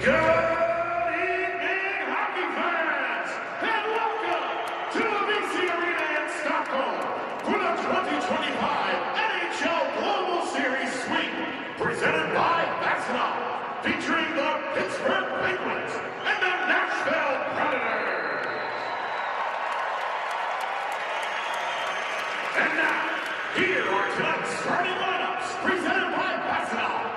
Good evening, hockey fans, and welcome to the BC Arena in Stockholm for the 2025 NHL Global Series Sweep, presented by Vassanoff, featuring the Pittsburgh Penguins and the Nashville Predators. And now, here are tonight's starting lineups, presented by Vassanoff.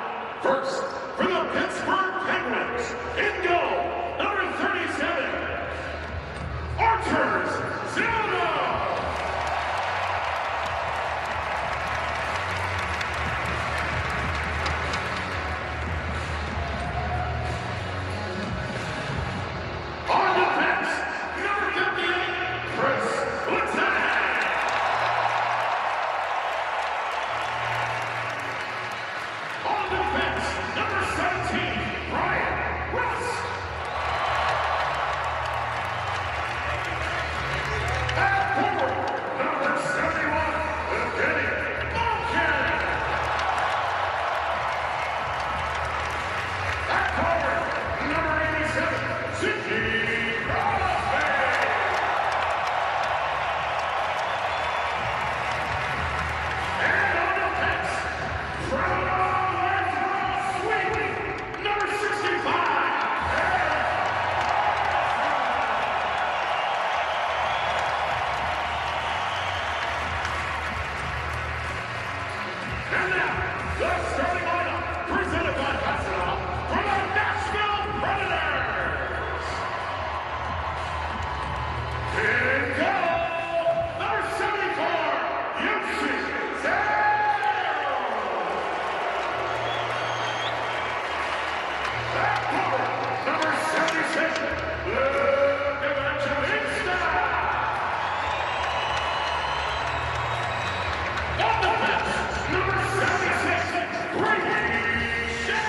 First, for the Pittsburgh Penguins, in goal, number 37, Arturs Zilda. On defense, number 58, Chris Letang. On defense, number 17, Brian Russ. At forward, number 71, Evgeny Malkin. At forward, number 87, Sidney Crosby. And on defense, Sweedin, number 65. And now, the starting lineup, presented by Vassanoff for the Nashville Predators. In goal, number 74, Yushi Zhao. At forward, number 76, Luke Evangelista. On defense, number 76, Brady Shea.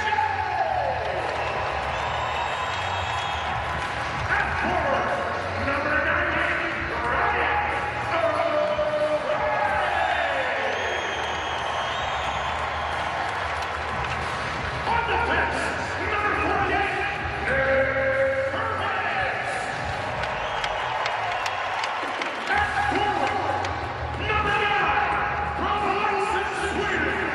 At forward, number 90, Ryan O'Reilly. On defense, number 48, Nick Perkins. At forward, number 9, from Sweedin,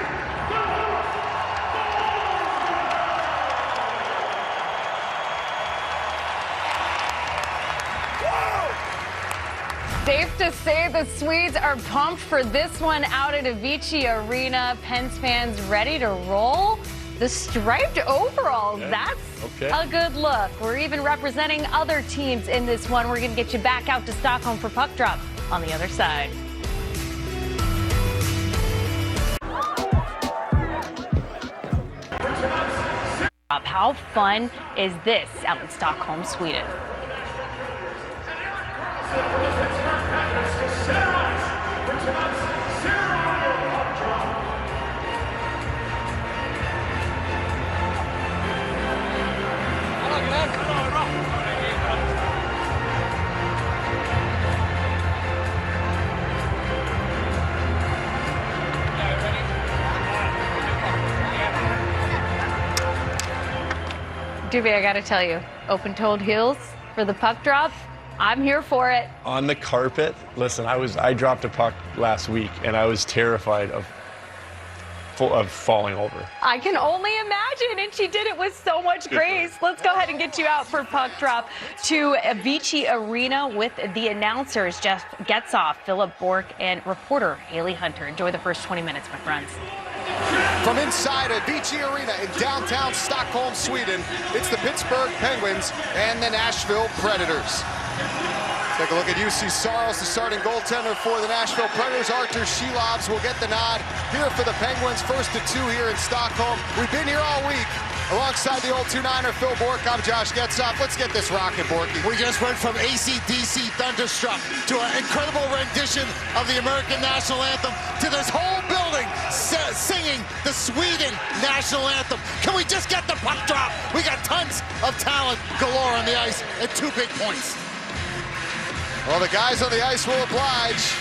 Safe to say the Swedes are pumped for this one out at Avicii Arena. Pens fans ready to roll? The striped overalls, that's a good look. We're even representing other teams in this one. We're going to get you back out to Stockholm for puck drop on the other side. How fun is this out in Stockholm, Sweden? Doobie, I gotta tell you, open-toed heels for the puck drop, I'm here for it. On the carpet, listen, I dropped a puck last week and I was terrified of falling over. I can only imagine, and she did it with so much grace. Let's go ahead and get you out for puck drop to Avicii Arena with the announcers, Jeff Getzoff, Philip Bork, and reporter Haley Hunter. Enjoy the first 20 minutes, my friends. From inside Avicii Arena in downtown Stockholm, Sweden, it's the Pittsburgh Penguins and the Nashville Predators. Take a look at UC Saros, the starting goaltender for the Nashville Predators. Arturs Zilda will get the nod here for the Penguins. First to two here in Stockholm. We've been here all week. Alongside the old 2-9er Phil Bork, I'm Josh Getzoff. Let's get this rocking, Borky. We just went from AC/DC Thunderstruck to an incredible rendition of the American National Anthem to this whole building singing the Sweden National Anthem. Can we just get the puck drop? We got tons of talent galore on the ice and 2 big points. Well, the guys on the ice will oblige.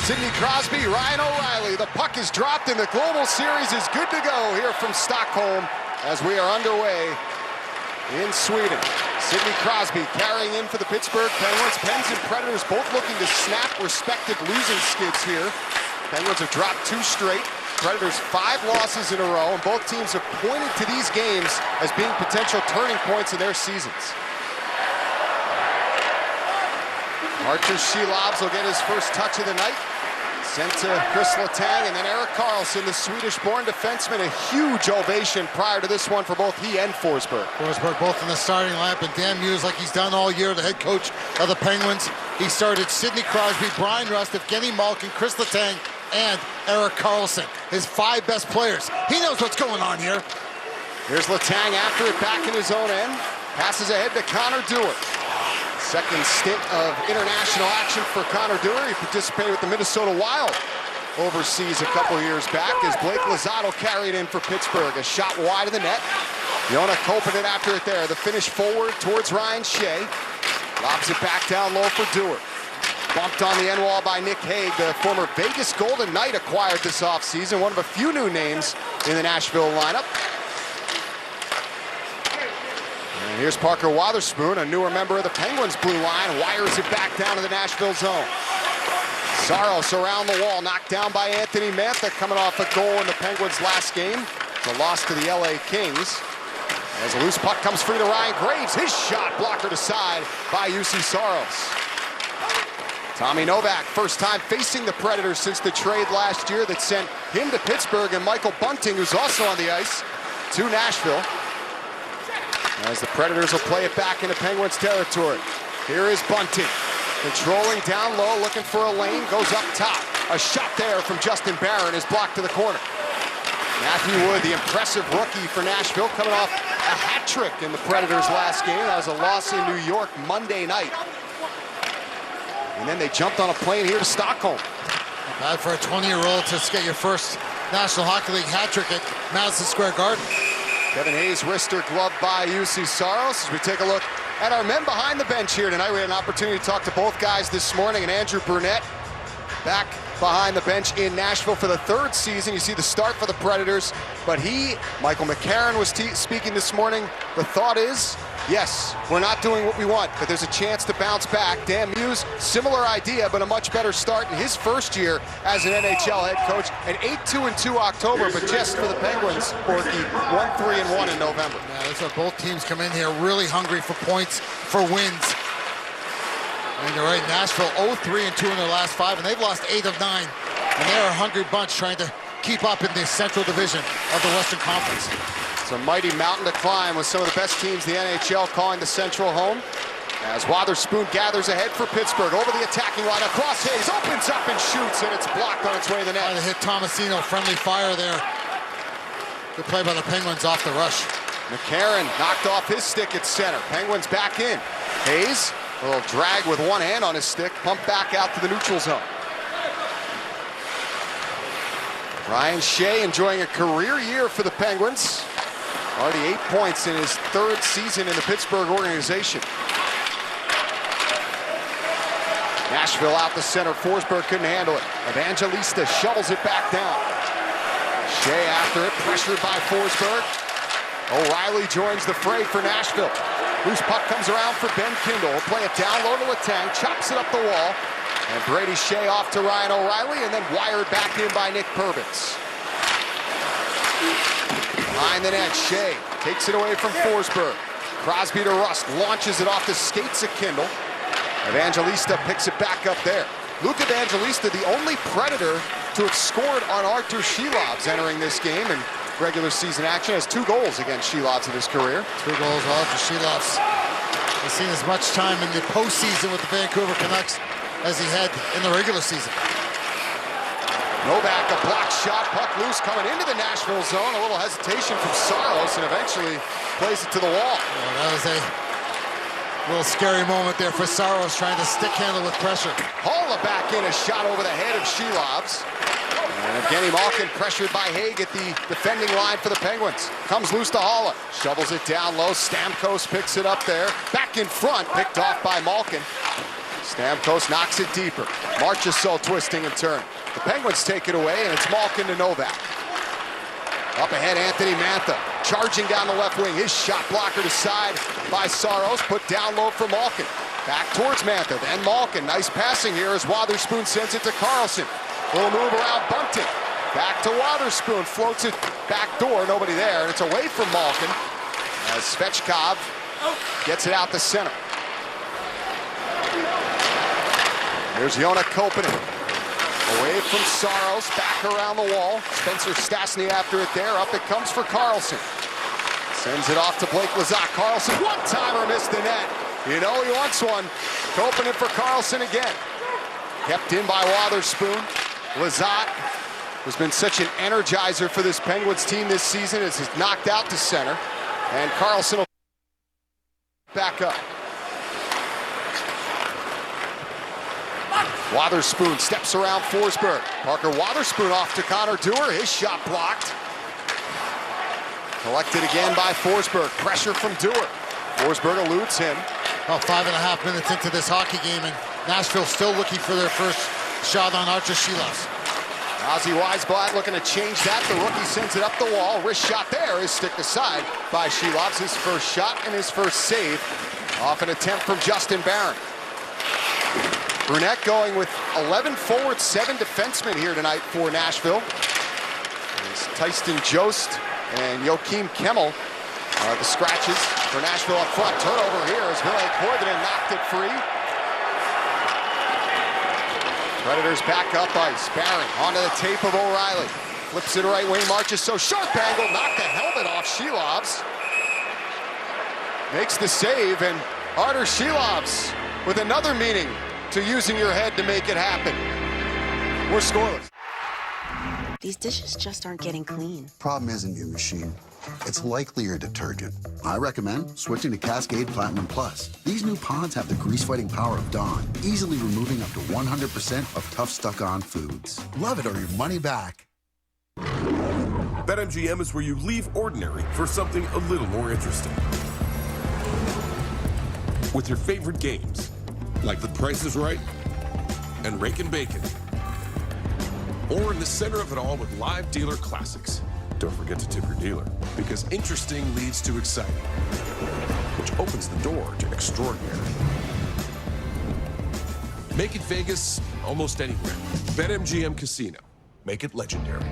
Sidney Crosby, Ryan O'Reilly. The puck is dropped and the Global Series is good to go here from Stockholm as we are underway in Sweedin. Sidney Crosby carrying in for the Pittsburgh Penguins. Pens and Predators both looking to snap respective losing skids here. Penguins have dropped 2 straight. Predators 5 losses in a row, and both teams have pointed to these games as being potential turning points in their seasons. Archer Shelovs will get his first touch of the night. Sent to Chris Letang, and then Erik Karlsson, the Swedish-born defenseman. A huge ovation prior to this one for both he and Forsberg. Forsberg both in the starting lineup, and Dan Muse, like he's done all year, the head coach of the Penguins. He started Sidney Crosby, Brian Rust, Evgeny Malkin, Chris Letang, and Erik Karlsson, his 5 best players. He knows what's going on here. Here's Letang after it, back in his own end. Passes ahead to Connor Dewar. Second stint of international action for Connor Dewar. He participated with the Minnesota Wild overseas a couple years back as Blake Lizotte carried in for Pittsburgh. A shot wide of the net. Jona Koppanen after it there. The finish forward towards Ryan Shea. Lobs it back down low for Dewar. Bumped on the end wall by Nick Hague, the former Vegas Golden Knight acquired this offseason. One of a few new names in the Nashville lineup. And here's Parker Wotherspoon, a newer member of the Penguins blue line, wires it back down to the Nashville zone. Saros around the wall, knocked down by Anthony Mantha, coming off a goal in the Penguins' last game. It's a loss to the LA Kings. As a loose puck comes free to Ryan Graves, his shot blockered aside by UC Saros. Tommy Novak, first time facing the Predators since the trade last year that sent him to Pittsburgh, and Michael Bunting, who's also on the ice, to Nashville. As the Predators will play it back into Penguins territory. Here is Bunting, controlling down low, looking for a lane, goes up top. A shot there from Justin Barron is blocked to the corner. Matthew Wood, the impressive rookie for Nashville, coming off a hat trick in the Predators' last game. That was a loss in New York Monday night. And then they jumped on a plane here to Stockholm. Bad for a 20-year-old to get your first National Hockey League hat trick at Madison Square Garden. Kevin Hayes, wrister gloved by UC Saros. As we take a look at our men behind the bench here tonight, we had an opportunity to talk to both guys this morning, and Andrew Brunette back behind the bench in Nashville for the 3rd season. You see the start for the Predators, but Michael McCarron was speaking this morning. The thought is, yes, we're not doing what we want, but there's a chance to bounce back. Dan Muse, similar idea, but a much better start in his first year as an NHL head coach. An 8-2-2 October, but just for the Penguins, Borky, 1-3-1 in November. Yeah, that's why both teams come in here really hungry for points, for wins. And you're right, Nashville 0-3-2 in their last 5, and they've lost 8 of 9. And they're a hungry bunch trying to keep up in the Central Division of the Western Conference. It's a mighty mountain to climb with some of the best teams in the NHL calling the Central home. As Wotherspoon gathers ahead for Pittsburgh, over the attacking line, across Hayes, opens up and shoots, and it's blocked on its way to the net. Trying to hit Tomasino, friendly fire there. Good play by the Penguins off the rush. McCarron knocked off his stick at center. Penguins back in. Hayes, a little drag with one hand on his stick, pumped back out to the neutral zone. Ryan Shea enjoying a career year for the Penguins. Already 8 points in his 3rd season in the Pittsburgh organization. Nashville out the center. Forsberg couldn't handle it. Evangelista shovels it back down. Shea after it, pressured by Forsberg. O'Reilly joins the fray for Nashville. Loose puck comes around for Ben Kindle. Will play it down low to Letang, chops it up the wall. And Brady Shea off to Ryan O'Reilly, and then wired back in by Nick Perbix. Behind the net, Shea takes it away from Forsberg. Crosby to Rust, launches it off the skates of Kindle. Evangelista picks it back up there. Luke Evangelista, the only Predator to have scored on Artur Shelovs entering this game in regular season action, has 2 goals against Shelovs in his career. 2 goals, Artur Shelovs has seen as much time in the postseason with the Vancouver Canucks as he had in the regular season. Novak, a block shot, puck loose, coming into the Nashville zone. A little hesitation from Saros, and eventually plays it to the wall. Yeah, that was a little scary moment there for Saros, trying to stick handle with pressure. Haula back in, a shot over the head of Shelovs. And Evgeny Malkin pressured by Hague at the defending line for the Penguins. Comes loose to Haula, shovels it down low. Stamkos picks it up there. Back in front, picked off by Malkin. Stamkos knocks it deeper. Marchessault twisting and turning. The Penguins take it away, and it's Malkin to Novak. Up ahead, Anthony Mantha charging down the left wing. His shot blocker to side by Saros, put down low for Malkin. Back towards Mantha, then Malkin. Nice passing here as Wotherspoon sends it to Carlson. Little move around Bunting. Back to Wotherspoon, floats it back door, nobody there, and it's away from Malkin as Svechkov gets it out the center. Here's Joona Koppanen. Away from Saros, back around the wall. Spencer Stastny after it there. Up it comes for Carlson. Sends it off to Blake Lizotte. Carlson, one-timer, missed the net. You know he wants one. Koppanen for Carlson again. Kept in by Wotherspoon. Lizotte, who's been such an energizer for this Penguins team this season, is knocked out to center. And Carlson will back up. Wotherspoon steps around Forsberg. Parker Wotherspoon off to Connor Dewar. His shot blocked. Collected again by Forsberg. Pressure from Dewar. Forsberg eludes him. About 5.5 minutes into this hockey game, and Nashville still looking for their first shot on Archer Shilovs. Ozzy Weisblatt looking to change that. The rookie sends it up the wall. Wrist shot there is sticked aside by Shilovs. His first shot and his first save off an attempt from Justin Barron. Brunette going with 11 forwards, 7 defensemen here tonight for Nashville. There's Tyson Jost and Joakim Kemmel are the scratches for Nashville up front. Turnover here as Ville Koivunen knocked it free. Predators back up ice. Barron onto the tape of O'Reilly. Flips it right wing, marches so sharp angle, knocked the helmet off Shilovs. Makes the save, and Artur Shilovs with another meaning to using your head to make it happen. We're scoreless. These dishes just aren't getting clean. Problem isn't your machine. It's likely your detergent. I recommend switching to Cascade Platinum Plus. These new pods have the grease-fighting power of Dawn, easily removing up to 100% of tough stuck-on foods. Love it or your money back. BetMGM is where you leave ordinary for something a little more interesting. With your favorite games, like The Price is Right and Rakin' Bacon. Or in the center of it all with live dealer classics. Don't forget to tip your dealer, because interesting leads to exciting, which opens the door to extraordinary. Make it Vegas almost anywhere. BetMGM Casino. Make it legendary.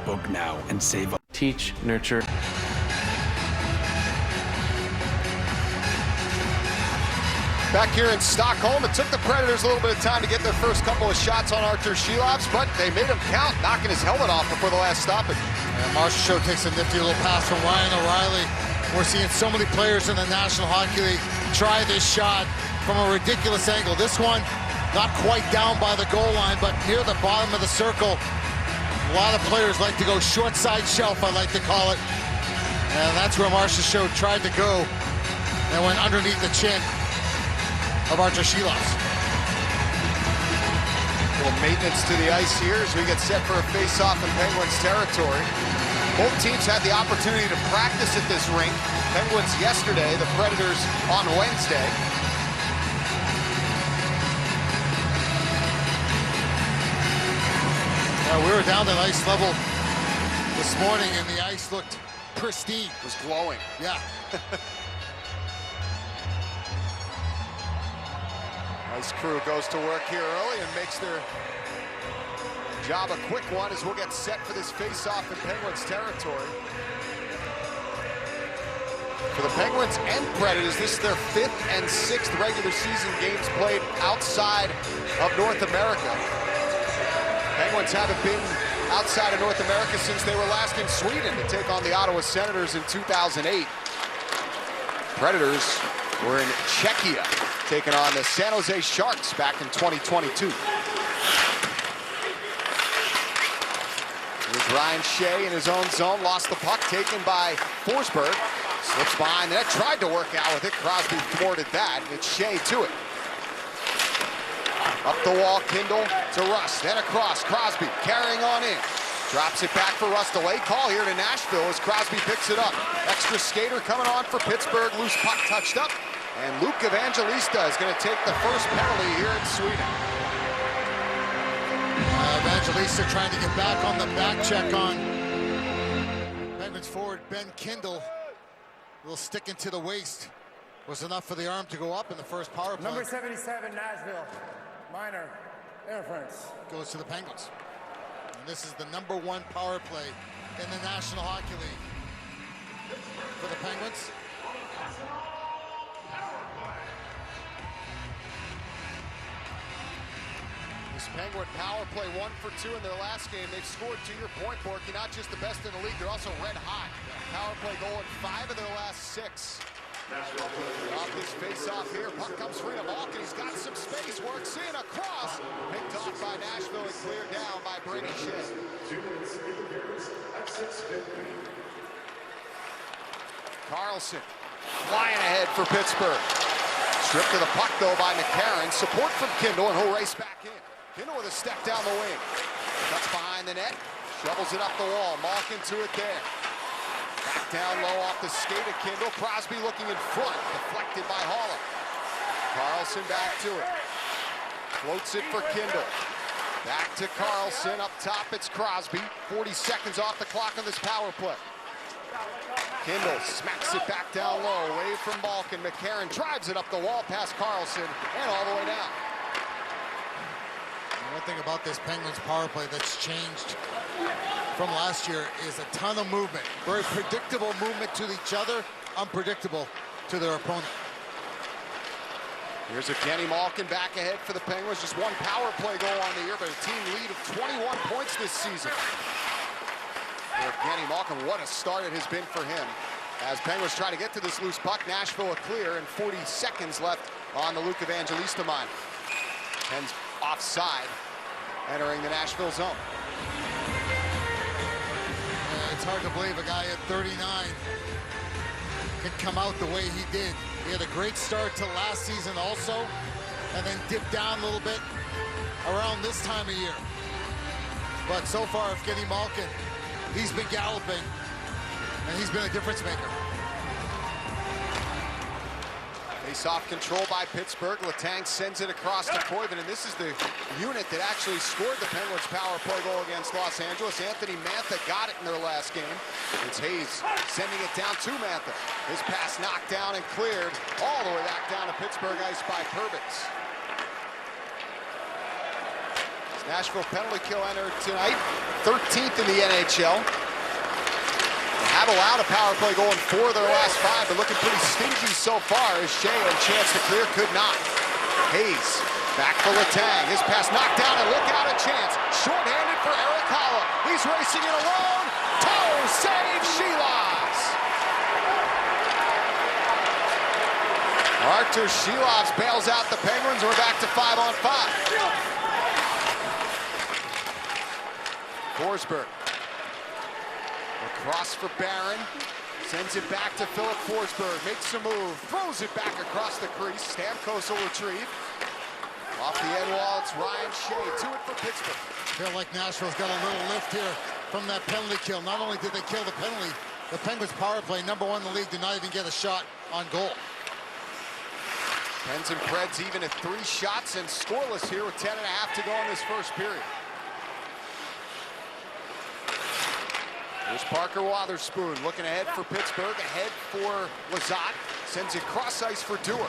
Book now and save up. Teach, nurture. Back here in Stockholm, it took the Predators a little bit of time to get their first couple of shots on Artur Shilovs, but they made him count, knocking his helmet off before the last stoppage. And Marshall takes a nifty little pass from Ryan O'Reilly. We're seeing so many players in the National Hockey League try this shot from a ridiculous angle. This one, not quite down by the goal line, but near the bottom of the circle. A lot of players like to go short side shelf, I like to call it. And that's where Marchessault tried to go and went underneath the chin of Artur Shilovs. Little maintenance to the ice here as we get set for a face-off in Penguins territory. Both teams had the opportunity to practice at this rink. Penguins yesterday, the Predators on Wednesday. We were down at ice level this morning, and the ice looked pristine. It was glowing. Yeah. Ice crew goes to work here early and makes their job a quick one as we'll get set for this face-off in Penguins territory. For the Penguins and Predators, this is their 5th and 6th regular season games played outside of North America. Penguins haven't been outside of North America since they were last in Sweden to take on the Ottawa Senators in 2008. Predators were in Czechia, taking on the San Jose Sharks back in 2022. Here's Ryan Shea in his own zone, lost the puck, taken by Forsberg. Slips behind the net, tried to work out with it. Crosby thwarted that, and it's Shea to it. Up the wall, Kindle to Rust, then across, Crosby carrying on in. Drops it back for Rust, a late call here to Nashville as Crosby picks it up. Extra skater coming on for Pittsburgh, loose puck touched up, And Luke Evangelista is going to take the first penalty here in Sweden. Evangelista trying to get back on the back check on Penguins forward Ben Kindle. A little sticking to the waist was enough for the arm to go up in the first power play. Number 77, Nashville. Minor interference. Goes to the Penguins. And this is the #1 power play in the National Hockey League for the Penguins. This Penguin power play 1 for 2 in their last game. They've scored, to your point, Borky, not just the best in the league, they're also red hot. Power play goal in 5 of their last 6. Off this face-off here, puck comes free to Malkin. He's got some space, works in, across. Picked off by Nashville and cleared down by Brady Shea. Carlson flying ahead for Pittsburgh. Stripped to the puck, though, by McCarron. Support from Kindle, and he'll race back in. Kindle with a step down the wing. Cuts behind the net, shovels it up the wall. Malkin to it there. Back down low off the skate of Kindle. Crosby looking in front, deflected by Haula. Carlson back to it. Floats it for Kindle. Back to Carlson. Up top, it's Crosby. 40 seconds off the clock on this power play. Kindle smacks it back down low, away from Malkin. McCarron drives it up the wall past Carlson and all the way down. And one thing about this Penguins power play that's changed from last year is a ton of movement. Very predictable movement to each other, unpredictable to their opponent. Here's Evgeny Malkin back ahead for the Penguins. Just 1 power play goal on the year, but a team lead of 21 points this season. Evgeny Malkin, what a start it has been for him. As Penguins try to get to this loose puck, Nashville a clear, and 40 seconds left on the Luke Evangelista line. Pens offside, entering the Nashville zone. It's hard to believe a guy at 39 can come out the way he did. He had a great start to last season also, and then dipped down a little bit around this time of year. But so far, Evgeny Malkin, he's been galloping, and he's been a difference maker. Face-off control by Pittsburgh. Letang sends it across to Koivu, and this is the unit that actually scored the Penguins' power play goal against Los Angeles. Anthony Mantha got it in their last game. It's Hayes sending it down to Mantha. His pass knocked down and cleared all the way back down to Pittsburgh ice by Perbix. Nashville penalty kill entered tonight, 13th in the NHL. They have allowed a power play goal in 4 of their last 5, but looking pretty stingy so far as Shea had a chance to clear, could not. Hayes back for Letang. His pass knocked down, and look out, a chance. Short-handed for Eric Haula. He's racing it alone. Toe save, Shilovs. Artur Shilovs bails out the Penguins. We're back to 5-on-5. Forsberg. Across for Barron. Sends it back to Philip Forsberg. Makes a move. Throws it back across the crease. Stamkos will retrieve. Off the end wall, it's Ryan Shea. 2 for Pittsburgh. Feel like Nashville's got a little lift here from that penalty kill. Not only did they kill the penalty, the Penguins power play, #1 in the league, did not even get a shot on goal. Pens and Preds even at 3 shots and scoreless here with 10.5 to go in this first period. Here's Parker Wotherspoon looking ahead for Pittsburgh, ahead for Lizotte. Sends it cross ice for Dewar.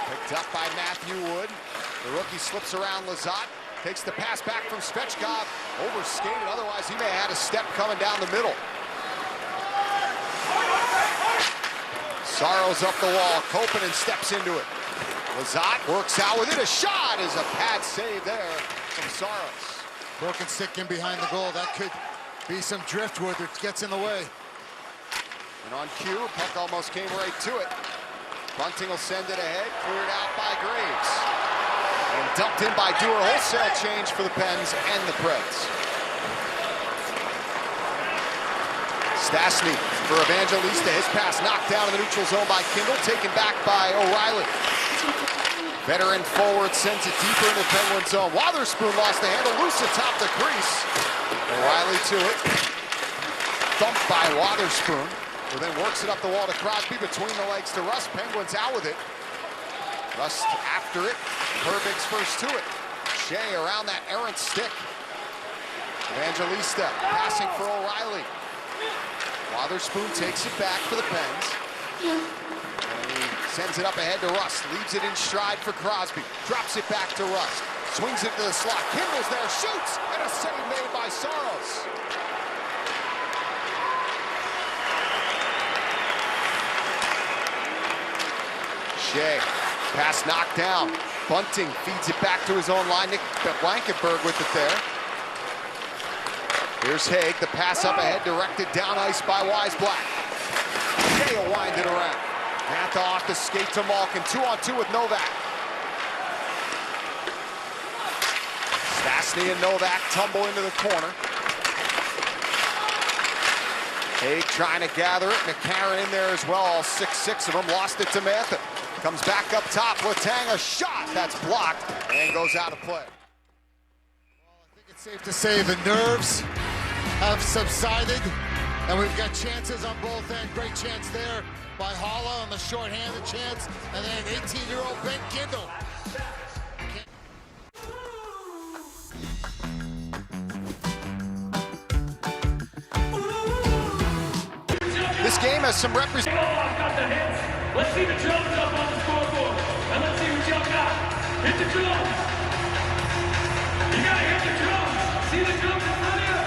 Picked up by Matthew Wood. The rookie slips around Lizotte. Takes the pass back from Svechkov. Overskated, otherwise he may have had a step coming down the middle. Saros up the wall. Koppanen steps into it. Lizotte works out with it. A shot is a pad save there from Saros. Broken stick in behind the goal. That could be some driftwood that gets in the way. And on cue, puck almost came right to it. Bunting will send it ahead, cleared out by Graves. And dumped in by Dewar. Wholesale change for the Pens and the Preds. Stastny for Evangelista. His pass knocked down in the neutral zone by Kindle, taken back by O'Reilly. Veteran forward sends it deeper into the Penguin zone. Wotherspoon lost the handle, loose atop the crease. O'Reilly to it. Thumped by Wotherspoon. who then works it up the wall to Crosby, between the legs to Rust. Penguins out with it. Rust after it. Herbig's first to it. Shea around that errant stick. Evangelista passing for O'Reilly. Wotherspoon takes it back for the Pens. And he sends it up ahead to Rust. Leaves it in stride for Crosby. Drops it back to Rust. Swings it to the slot. Kindle's there, shoots, and a save made by Saros. Shea, pass knocked down. Bunting feeds it back to his own line. Nick Blankenberg with it there. Here's Haig, the pass up ahead, directed down ice by Weisblatt. Shea will wind it around. Mantha off the skate to Malkin, 2-on-2 with Novak. Stastny and Novak tumble into the corner. Haig trying to gather it, McCarron in there as well, all 6'6" of them, lost it to Mantha. Comes back up top, Letang, a shot that's blocked and goes out of play. Well, I think it's safe to say the nerves have subsided, and we've got chances on both ends. Great chance there by Holla on the short-handed chance, and then 18-year-old Ben Kindle. This game has some representation. Let's see the drums up on the scoreboard, and let's see what y'all got. Hit the drums. You gotta hit the drums. See the drums in front of you.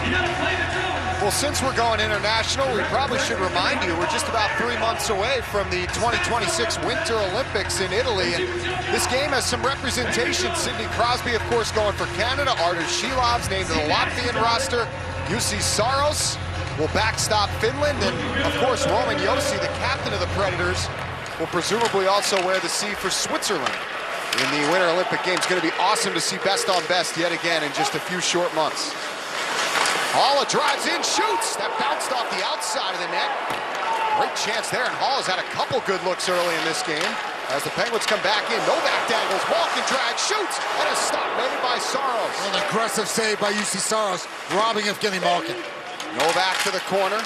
You gotta play the drums. Well, since we're going international, we probably should remind you we're just about 3 months away from the 2026 Winter Olympics in Italy, and this game has some representation. Sidney Crosby, of course, going for Canada. Artur Shilov's named to the Latvian roster. Juuse Saros will backstop Finland, and of course Roman Josi, the captain of the Predators, will presumably also wear the C for Switzerland in the Winter Olympic Games. Going to be awesome to see best on best yet again in just a few short months. Haula drives in, shoots! That bounced off the outside of the net. Great chance there, and Haula's had a couple good looks early in this game. As the Penguins come back in, Novak dangles, Malkin drag, shoots, and a stop made by Saros. An aggressive save by Juuse Saros, robbing Evgeny Malkin. Novak to the corner.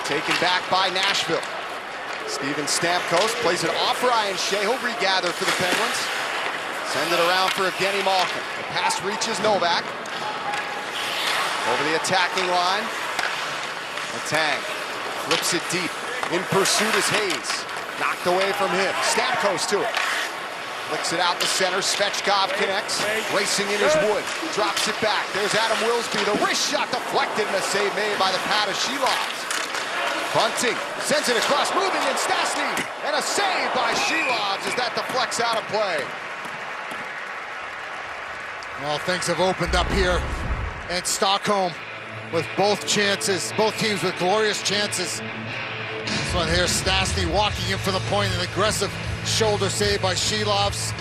Taken back by Nashville. Steven Stamkos plays it off Ryan Shea. He'll regather for the Penguins. Send it around for Evgeny Malkin. The pass reaches Novak. Over the attacking line. Letang flips it deep. In pursuit is Hayes. Knocked away from him. Stamkos to it. Flicks it out the center. Svechkov connects. Racing in his wood. Drops it back. There's Adam Wilsby. The wrist shot deflected, and a save made by the pad of Shilovs. Bunting sends it across. Moving in Stastny. And a save by Shilovs as that deflects out of play. Well, things have opened up here in Stockholm with both chances. Both teams with glorious chances. This one here, Stastny walking in for the point. An aggressive shoulder save by Shilovs.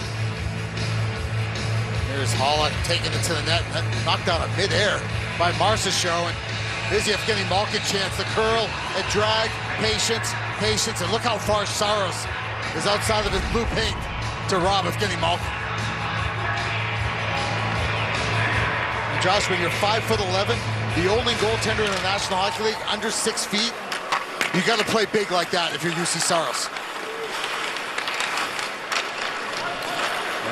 Here's Haula taking it to the net. Knocked out of midair by Marchessault. And here's the Evgeny Malkin chance. The curl and drag. Patience, patience. And look how far Saros is outside of his blue paint to rob Evgeny Malkin. And Josh, when you're 5'11", the only goaltender in the National Hockey League under 6 feet, you got to play big like that if you're Juuse Saros.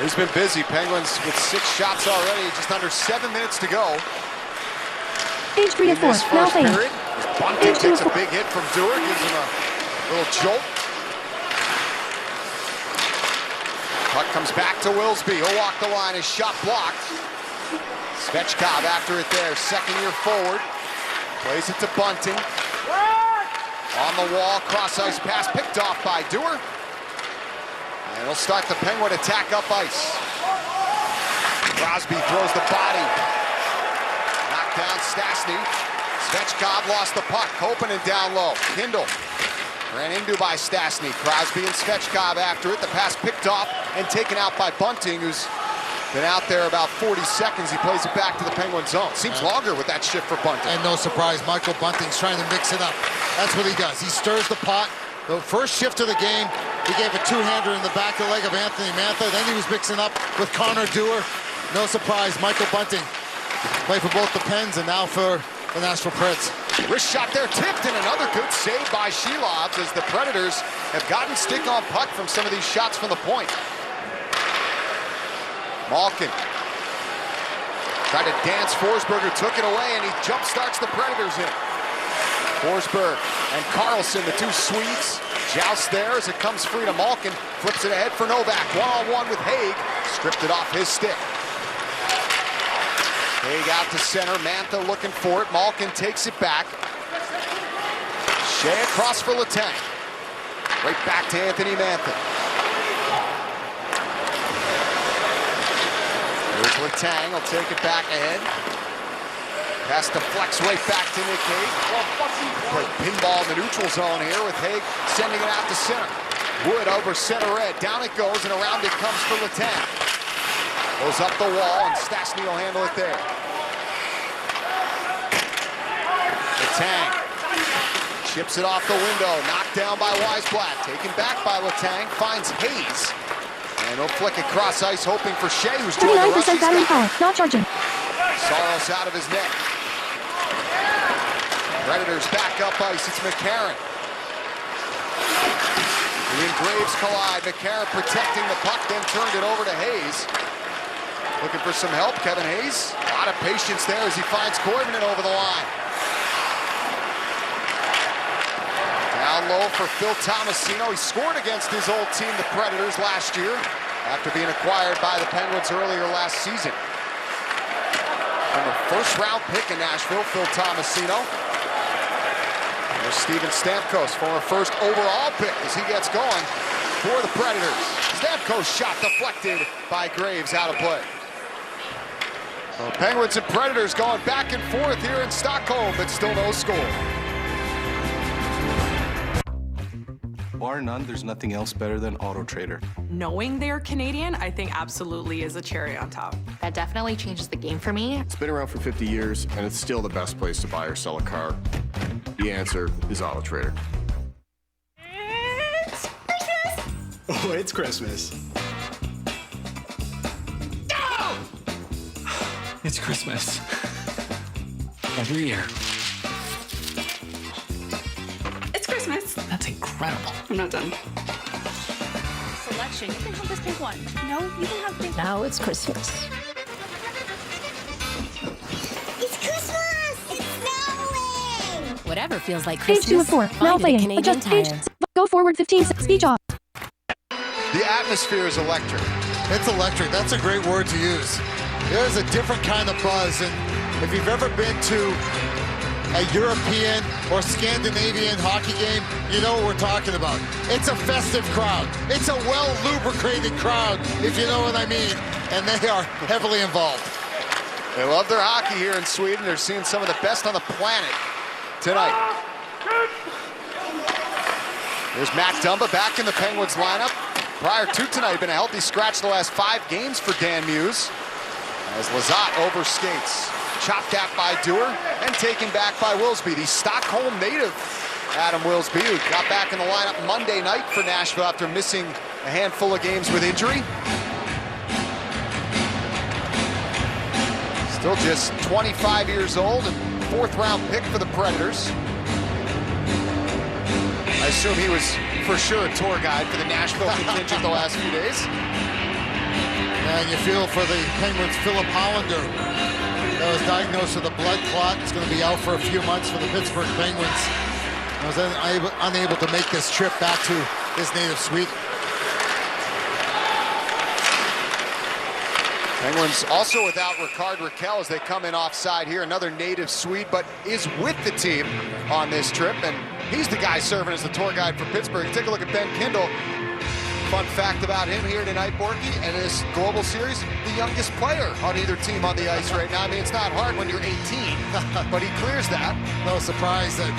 He's been busy. Penguins with 6 shots already, just under 7 minutes to go. Age 3 to 4, first period. Bunting takes a big hit from Dewar, gives him a little jolt. Puck comes back to Wilsby. He'll walk the line, his shot blocked. Svechkov after it there, second-year forward. Plays it to Bunting. On the wall, cross-ice pass picked off by Dewar. And he'll start the Penguin attack up ice. Crosby throws the body. Knocked down Stastny. Svechkov lost the puck. Koponen down low. Kindle ran into by Stastny. Crosby and Svechkov after it. The pass picked off and taken out by Bunting, who's been out there about 40 seconds. He plays it back to the Penguin zone. Seems longer with that shift for Bunting. And no surprise, Michael Bunting's trying to mix it up. That's what he does. He stirs the pot. The first shift of the game, he gave a two-hander in the back of the leg of Anthony Mantha. Then he was mixing up with Connor Dewar. No surprise, Michael Bunting played for both the Pens and now for the Nashville Preds. Wrist shot there, tipped, and another good save by Shelovs as the Predators have gotten stick on puck from some of these shots from the point. Malkin tried to dance Forsberg, took it away, and he jump starts the Predators in. Forsberg and Carlson, the two Swedes, joust there as it comes free to Malkin. Flips it ahead for Novak. One-on-one with Haig. Stripped it off his stick. Haig out to center. Mantha looking for it. Malkin takes it back. Shea across for Letang. Right back to Anthony Mantha. Here's Letang. He'll take it back ahead. Pass deflects right back to Nick Haig. Play pinball in the neutral zone here with Haig sending it out to center. Wood over center red. Down it goes, and around it comes for Letang. Goes up the wall, and Stastny will handle it there. Letang chips it off the window. Knocked down by Weisblatt. Taken back by Letang. Finds Hayes. And he'll flick it cross ice, hoping for Shea, who's joined the rush. 39% battery power, not charging. Saros out of his net. Predators back up ice. It's McCarron. He and Graves collide. McCarron protecting the puck, then turned it over to Hayes. Looking for some help, Kevin Hayes. A lot of patience there as he finds Koivunen over the line. Down low for Phil Tomasino. He scored against his old team, the Predators, last year after being acquired by the Penguins earlier last season. Former first-round pick in Nashville, Phil Tomasino. There's Steven Stamkos, former first overall pick as he gets going for the Predators. Stamkos shot deflected by Graves, out of play. Well, Penguins and Predators going back and forth here in Stockholm, but still no score. Bar none, there's nothing else better than Auto Trader. Knowing they're Canadian, I think absolutely is a cherry on top. That definitely changes the game for me. It's been around for 50 years, and it's still the best place to buy or sell a car. The answer is Auto Trader. It's Christmas! Oh, it's Christmas. No! It's Christmas. Every year. It's Christmas. That's incredible. I'm not done. Selection. You can have this pink one. No, you can have pink. Now it's Christmas. It's Christmas! It's snowing! Whatever feels like Page 2 of 4. Now playing. Adjust page. Go forward 15. Speech off. The atmosphere is electric. It's electric. That's a great word to use. There's a different kind of buzz, and if you've ever been to a European or Scandinavian hockey game, you know what we're talking about. It's a festive crowd. It's a well-lubricated crowd, if you know what I mean, and they are heavily involved. They love their hockey here in Sweden. They're seeing some of the best on the planet tonight. There's Matt Dumba back in the Penguins lineup. Prior to tonight, been a healthy scratch the last 5 games for Dan Muse. As Lizotte overskates. Chopped at by Dewar and taken back by Wilsby. The Stockholm native, Adam Wilsby, who got back in the lineup Monday night for Nashville after missing a handful of games with injury. Still just 25 years old and 4th-round pick for the Predators. I assume he was for sure a tour guide for the Nashville contingent the last few days. And you feel for the Penguins' Philip Hollander. That was diagnosed with a blood clot. He's going to be out for a few months for the Pittsburgh Penguins. I was unable to make this trip back to his native Sweden. Penguins also without Rickard Rakell as they come in offside here. Another native Swede, but is with the team on this trip. And he's the guy serving as the tour guide for Pittsburgh. Take a look at Ben Kindle. Fun fact about him here tonight, Borky, and this global series, the youngest player on either team on the ice right now. I mean, it's not hard when you're 18, but he clears that. No surprise that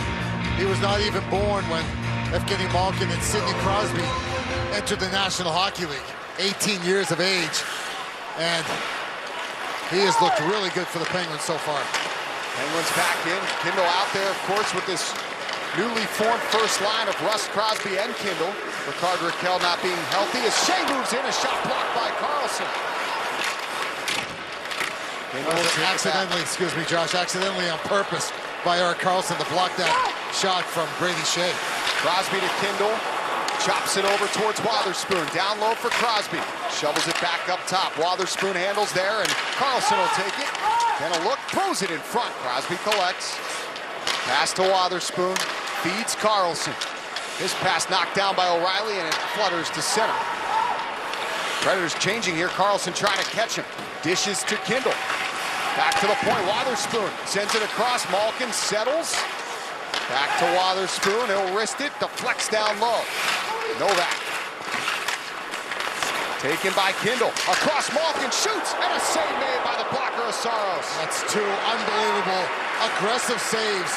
he was not even born when Evgeny Malkin and Sidney Crosby entered the National Hockey League. 18 years of age, and he has looked really good for the Penguins so far. Penguins back in. Kindle out there, of course, with this newly formed first line of Russ, Crosby, and Kindle. Rickard Rakell not being healthy as Shea moves in, a shot blocked by Carlson. Accidentally, excuse me, Josh, accidentally on purpose by Erik Karlsson to block that shot from Brady Shea. Crosby to Kindle. Chops it over towards Wotherspoon. Down low for Crosby. Shovels it back up top. Wotherspoon handles there, and Karlsson will take it. Then a look, throws it in front. Crosby collects. Pass to Wotherspoon. Feeds Karlsson. This pass knocked down by O'Reilly, and it flutters to center. Predators changing here. Karlsson trying to catch him. Dishes to Kindle. Back to the point. Wotherspoon sends it across. Malkin settles. Back to Wotherspoon. He'll wrist it. Deflects down low. Novak. Taken by Kindle. Across Malkin. Shoots. And a save made by the blocker of Saros. That's two unbelievable aggressive saves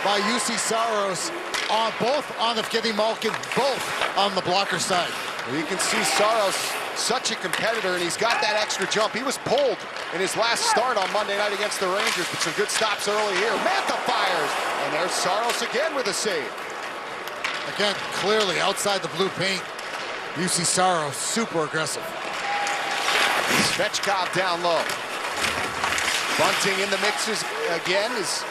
by UC Saros on both on Evgeny Malkin, both on the blocker side. Well, you can see Saros, such a competitor, and he's got that extra jump. He was pulled in his last start on Monday night against the Rangers, but some good stops early here. Mantha fires, and there's Saros again with a save. Again, clearly outside the blue paint, UC Saros super aggressive. Svechkov down low. Bunting in the mixes again as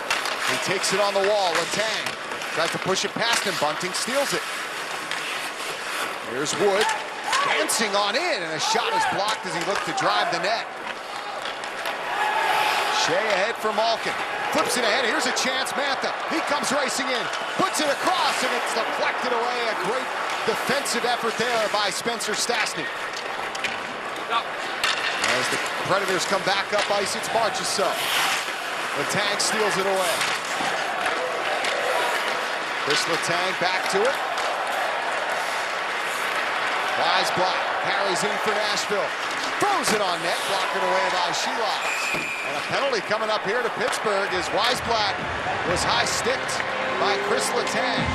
he takes it on the wall. Letang tries to push it past him. Bunting steals it. Here's Wood, dancing on in, and a shot is blocked as he looked to drive the net. Shea ahead for Malkin, flips it ahead, here's a chance, Mantha. He comes racing in, puts it across, and it's deflected away. A great defensive effort there by Spencer Stastny. As the Predators come back up ice, it's Marchessault. Letang steals it away. Chris Letang back to it. Weisblatt carries in for Nashville. Throws it on net, blocked away by Sheelots. And a penalty coming up here to Pittsburgh as Weisblatt was high-sticked by Chris Letang.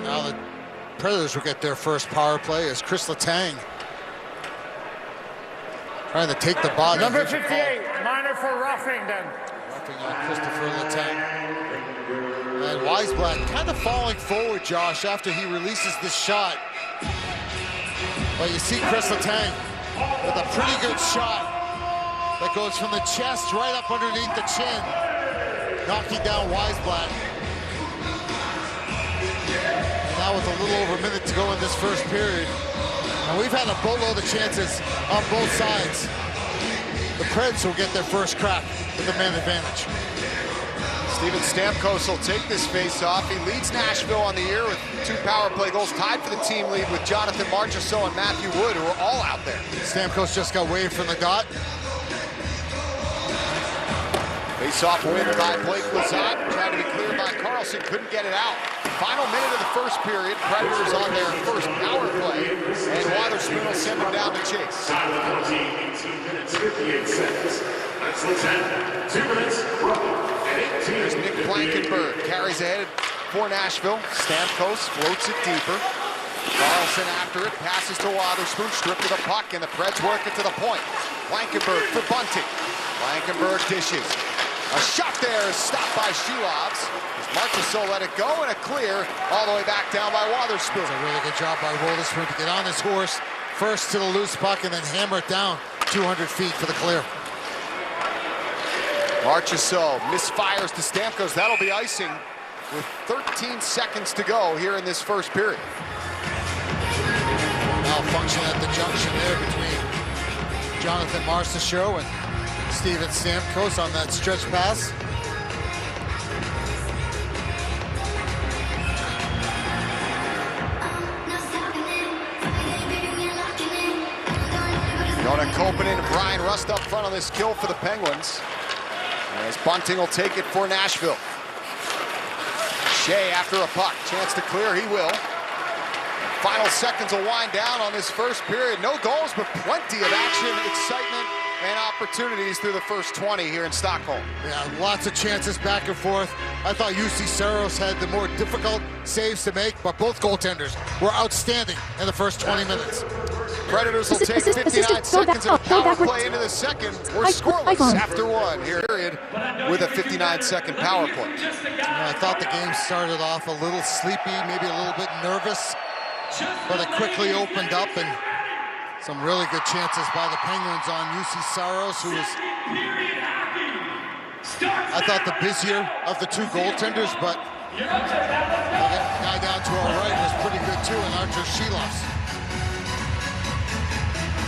Now the Predators will get their first power play as Chris Letang trying to take the body. Number 58, minor for roughing then. Roughing on Christopher Letang. And Weisblatt kind of falling forward, Josh, after he releases this shot. But you see Chris Letang with a pretty good shot that goes from the chest right up underneath the chin, knocking down Weisblatt. And now with a little over a minute to go in this first period. And we've had a boatload of chances on both sides. The Preds will get their first crack with the man advantage. Steven Stamkos will take this face-off. He leads Nashville on the year with 2 power play goals, tied for the team lead with Jonathan Marchessault and Matthew Wood, who are all out there. Stamkos just got waved from the dot. Face-off win by Blake Lizotte. Tried to be cleared by Karlsson, couldn't get it out. Final minute of the first period. Predators on their first power play, and Wotherspoon will send them down to chase. 18 minutes, 58 seconds. That's Letang. 2 minutes, and 18. There's Nick Blankenburg, carries ahead for Nashville. Stamkos floats it deeper. Karlsson after it, passes to Wotherspoon, stripped of the puck, and the Preds work it to the point. Blankenburg for Bunting. Blankenburg dishes. A shot there is stopped by Sheelots. Marchessault let it go, and a clear all the way back down by Wotherspoon. It's a really good job by Wotherspoon to get on his horse, first to the loose puck, and then hammer it down 200 feet for the clear. Marchessault misfires to Stamkos. That'll be icing with 13 seconds to go here in this first period. Malfunction at the junction there between Jonathan Marchessault and Steven Stamkos on that stretch pass. Jonah Koppanen and Brian Rust up front on this kill for the Penguins. As Bunting will take it for Nashville. Shea after a puck. Chance to clear, he will. Final seconds will wind down on this first period. No goals, but plenty of action, excitement, and opportunities through the first 20 here in Stockholm. Yeah, lots of chances back and forth. I thought UC Saros had the more difficult saves to make, but both goaltenders were outstanding in the first 20 minutes. Predators will take 59 seconds of power play into the second. We're scoreless after one here, period, with a 59-second power play. I thought the game started off a little sleepy, maybe a little bit nervous, but it quickly opened up, and Some really good chances by the Penguins on UC Saros, who was, I thought, the busier of the two goaltenders, but the guy down to our right was pretty good too, and Archer Shilovs.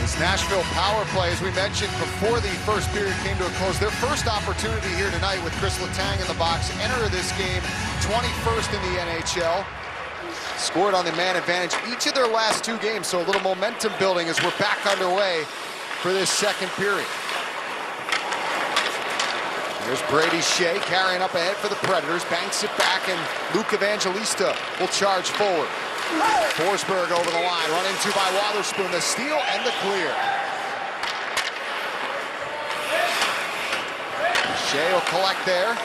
This Nashville power play, as we mentioned before the first period came to a close, their first opportunity here tonight with Chris Letang in the box, enter this game 21st in the NHL. Scored on the man advantage each of their last two games, so a little momentum building as we're back underway for this second period. There's Brady Shea carrying up ahead for the Predators, banks it back, and Luke Evangelista will charge forward. Forsberg over the line, run into by Wotherspoon, the steal and the clear. Shea will collect there.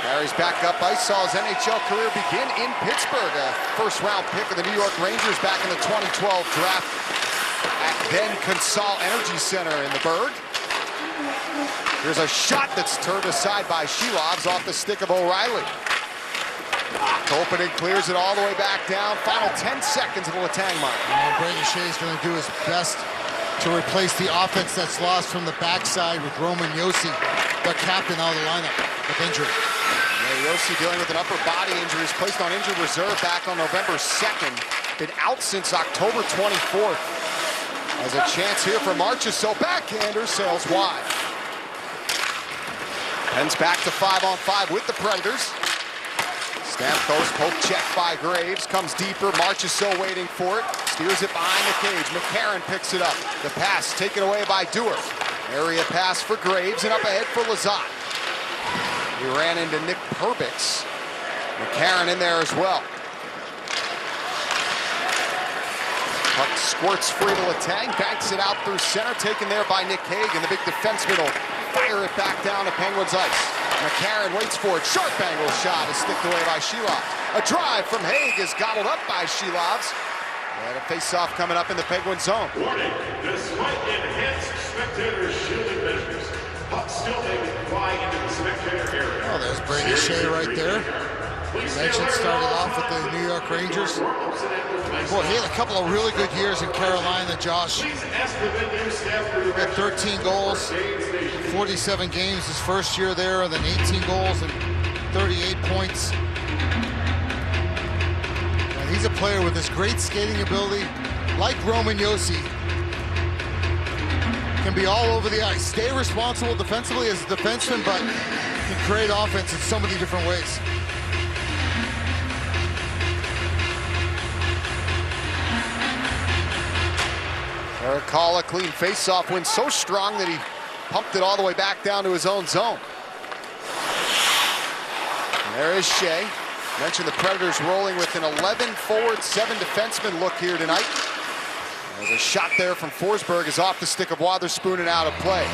Carries back up ice, saw his NHL career begin in Pittsburgh. A first-round pick of the New York Rangers back in the 2012 draft at then Consol Energy Center in the Berg. Here's a shot that's turned aside by Shilovs off the stick of O'Reilly. Opening clears it all the way back down. Final 10 seconds of the Letang mark. Brady Shea is going to do his best to replace the offense that's lost from the backside with Roman Josi, the captain, out of the lineup with injury. Josi dealing with an upper body injury. He's placed on injured reserve back on November 2nd. Been out since October 24th. Has a chance here for Marchessault. Backhander sails wide. Pens back to 5-on-5 with the Predators. Stamkos, poke check by Graves, comes deeper, Marchessault waiting for it, steers it behind the cage, McCarron picks it up, the pass taken away by Dewar. Area pass for Graves and up ahead for Lizotte. He ran into Nick Perbix. McCarron in there as well. Puck squirts free to Letang, banks it out through center, taken there by Nick Hagan. The big defenseman will fire it back down to Penguins ice. McCarron waits for it. Sharp angle shot is sticked away by Shilovs. A drive from Haig is gobbled up by Shilovs. And a face-off coming up in the Penguin zone. Warning, this might enhance spectator shielding measures. Puck still may fly into the spectator area. Oh, there's Brady Shea right there. Mentioned started off with the New York Rangers. Boy, he had a couple of really good years in Carolina, Josh. He had 13 goals, 47 games his first year there, and then 18 goals and 38 points. And he's a player with this great skating ability, like Roman Josi. Can be all over the ice. Stay responsible defensively as a defenseman, but can create offense in so many different ways. Eric Hall, a clean face-off win so strong that he pumped it all the way back down to his own zone. And there is Shea. Mentioned the Predators rolling with an 11 forward, 7 defenseman look here tonight. There's a shot there from Forsberg is off the stick of Wotherspoon and out of play.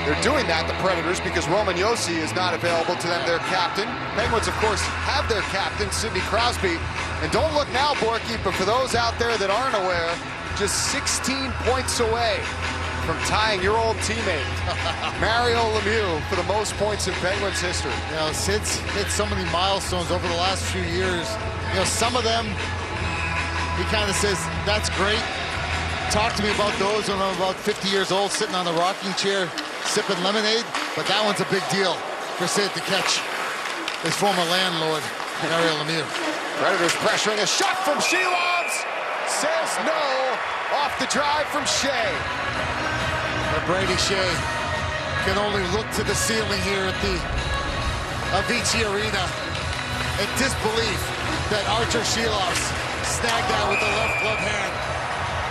They're doing that, the Predators, because Roman Josi is not available to them, their captain. Penguins, of course, have their captain, Sidney Crosby. And don't look now, Borky, but for those out there that aren't aware, just 16 points away from tying your old teammate, Mario Lemieux, for the most points in Penguins history. You know, Sid's hit so many milestones over the last few years. You know, some of them, he kind of says, that's great. Talk to me about those when I'm about 50 years old, sitting on the rocking chair, sipping lemonade. But that one's a big deal for Sid to catch his former landlord, Mario Lemieux. Predators pressuring a shot from Shilovs. Says no. Off the drive from Shea. But Brady Shea can only look to the ceiling here at the Avicii Arena in disbelief that Archer Shilovs snagged that with the left glove hand.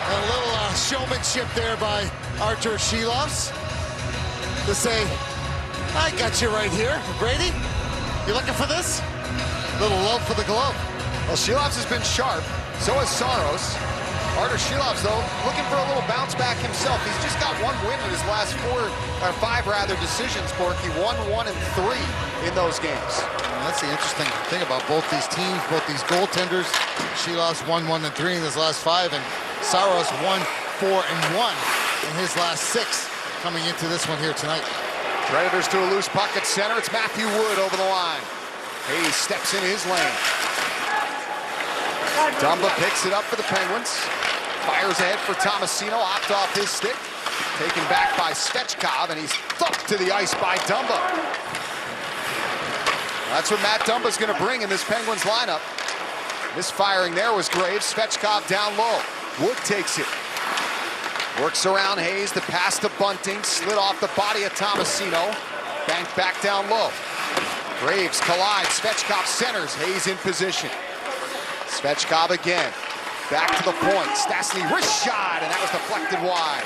And a little showmanship there by Archer Shilovs to say, I got you right here, Brady. You looking for this? Little love for the glove. Well, Shilovs has been sharp. So has Saros. Artur Shilovs, though, looking for a little bounce back himself. He's just got one win in his last five decisions, Borky. 1-1 and 3 in those games. And that's the interesting thing about both these teams, both these goaltenders. Shilovs 1-1 and 3 in his last 5, and Saros 1-4 and 1 in his last 6 coming into this one here tonight. Predators to a loose puck at center. It's Matthew Wood over the line. Hayes steps in his lane. Dumba picks it up for the Penguins. Fires ahead for Tomasino, hopped off his stick. Taken back by Svechkov, and he's thumped to the ice by Dumba. That's what Matt Dumba's going to bring in this Penguins lineup. Misfiring there was Graves. Svechkov down low. Wood takes it. Works around Hayes. The pass to Bunting. Slid off the body of Tomasino. Banked back down low. Graves collides. Svechkov centers. Hayes in position. Svechkov again. Back to the point. Stastny wrist shot, and that was deflected wide.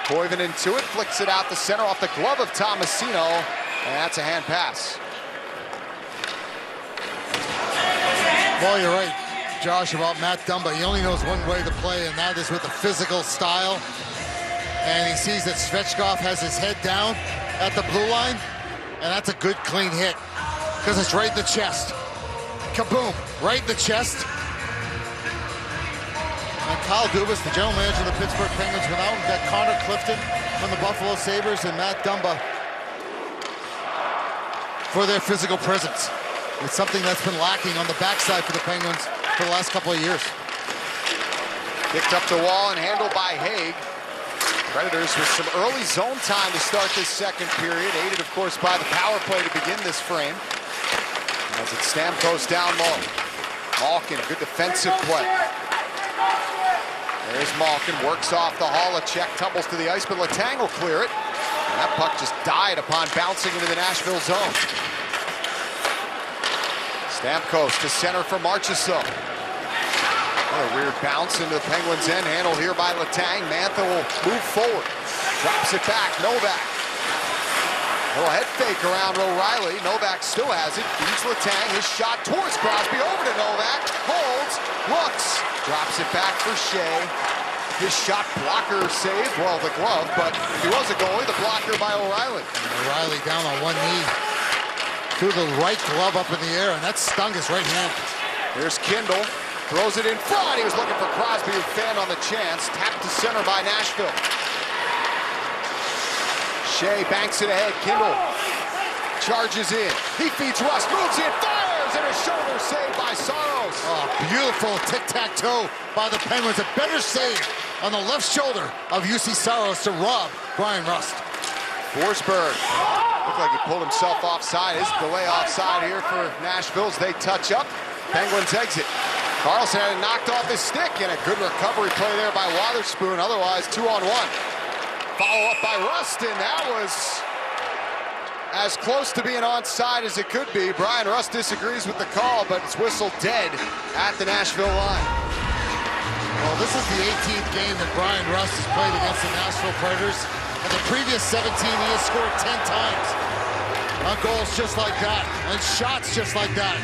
Koivunen into it. Flicks it out the center off the glove of Tomasino. And that's a hand pass. Well, you're right, Josh, about Matt Dumba. He only knows one way to play, and that is with a physical style. And he sees that Svechkov has his head down at the blue line, and that's a good, clean hit, because it's right in the chest. Kaboom, right in the chest. And Kyle Dubas, the general manager of the Pittsburgh Penguins, went out and got Connor Clifton from the Buffalo Sabres and Matt Dumba for their physical presence. It's something that's been lacking on the backside for the Penguins for the last couple of years. Picked up the wall and handled by Haig. Predators with some early zone time to start this second period, aided, of course, by the power play to begin this frame. As it's Stamkos down low. Malkin, good defensive play. There's Malkin, works off the Hall. A check, tumbles to the ice, but Letang will clear it. And that puck just died upon bouncing into the Nashville zone. Stamkos to center for Marchessault. Another weird bounce into the Penguins' end, handled here by Letang. Mantha will move forward. Drops it back, Novak. Little head fake around O'Reilly. Novak still has it. Beats Letang. His shot towards Crosby. Over to Novak. Holds. Looks. Drops it back for Shea. His shot blocker saved. Well, the glove, but if he was a goalie, the blocker by O'Reilly. O'Reilly down on one knee. Threw the right glove up in the air, and that stung his right hand. Here's Kindle. Throws it in front. He was looking for Crosby, who fanned on the chance. Tapped to center by Nashville. Shea banks it ahead. Kindle charges in. He feeds Rust. Moves in. Fires! And a shoulder save by Saros. Oh, beautiful tic-tac-toe by the Penguins. A better save on the left shoulder of UC Saros to rob Brian Rust. Forsberg. Looked like he pulled himself offside. His delay offside here for Nashville as they touch up. Penguins exit. Carlson had it knocked off his stick, and a good recovery play there by Wotherspoon. Otherwise, 2-on-1. Follow up by Rust, and that was as close to being onside as it could be. Brian Rust disagrees with the call, but it's whistled dead at the Nashville line. Well, this is the 18th game that Brian Rust has played against the Nashville Predators. In the previous 17, he has scored 10 times on goals just like that, and shots just like that.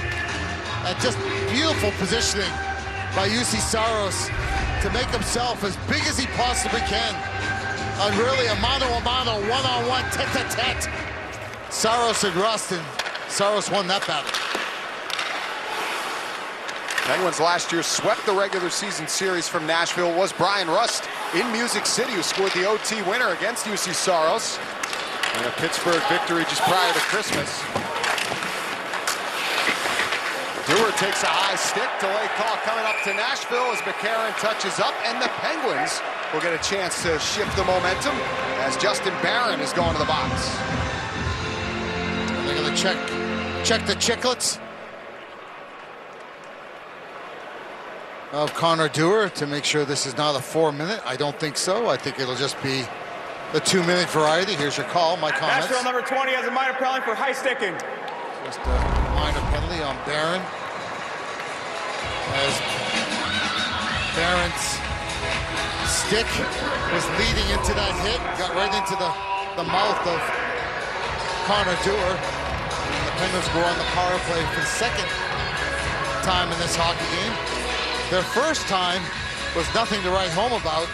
And just beautiful positioning by UC Saros to make himself as big as he possibly can on really a mano-a-mano, one-on-one, tete-a-tete. Saros and Rust, and Saros won that battle. Penguins last year swept the regular season series from Nashville. Was Brian Rust in Music City, who scored the OT winner against UC Saros. And a Pittsburgh victory just prior to Christmas. Dewar takes a high stick. Delay call coming up to Nashville as McCarron touches up, and the Penguins will get a chance to shift the momentum as Justin Barron is going to the box. They're going to check the chicklets of Connor Dewar to make sure this is not a 4-minute. I don't think so. I think it'll just be the 2-minute variety. Here's your call, my comments. Nashville number 20 has a minor penalty for high sticking. Just a minor penalty on Barron. As Barron's stick was leading into that hit, got right into the mouth of Connor Dewar. And the Penguins go on the power play for the second time in this hockey game. Their first time was nothing to write home about,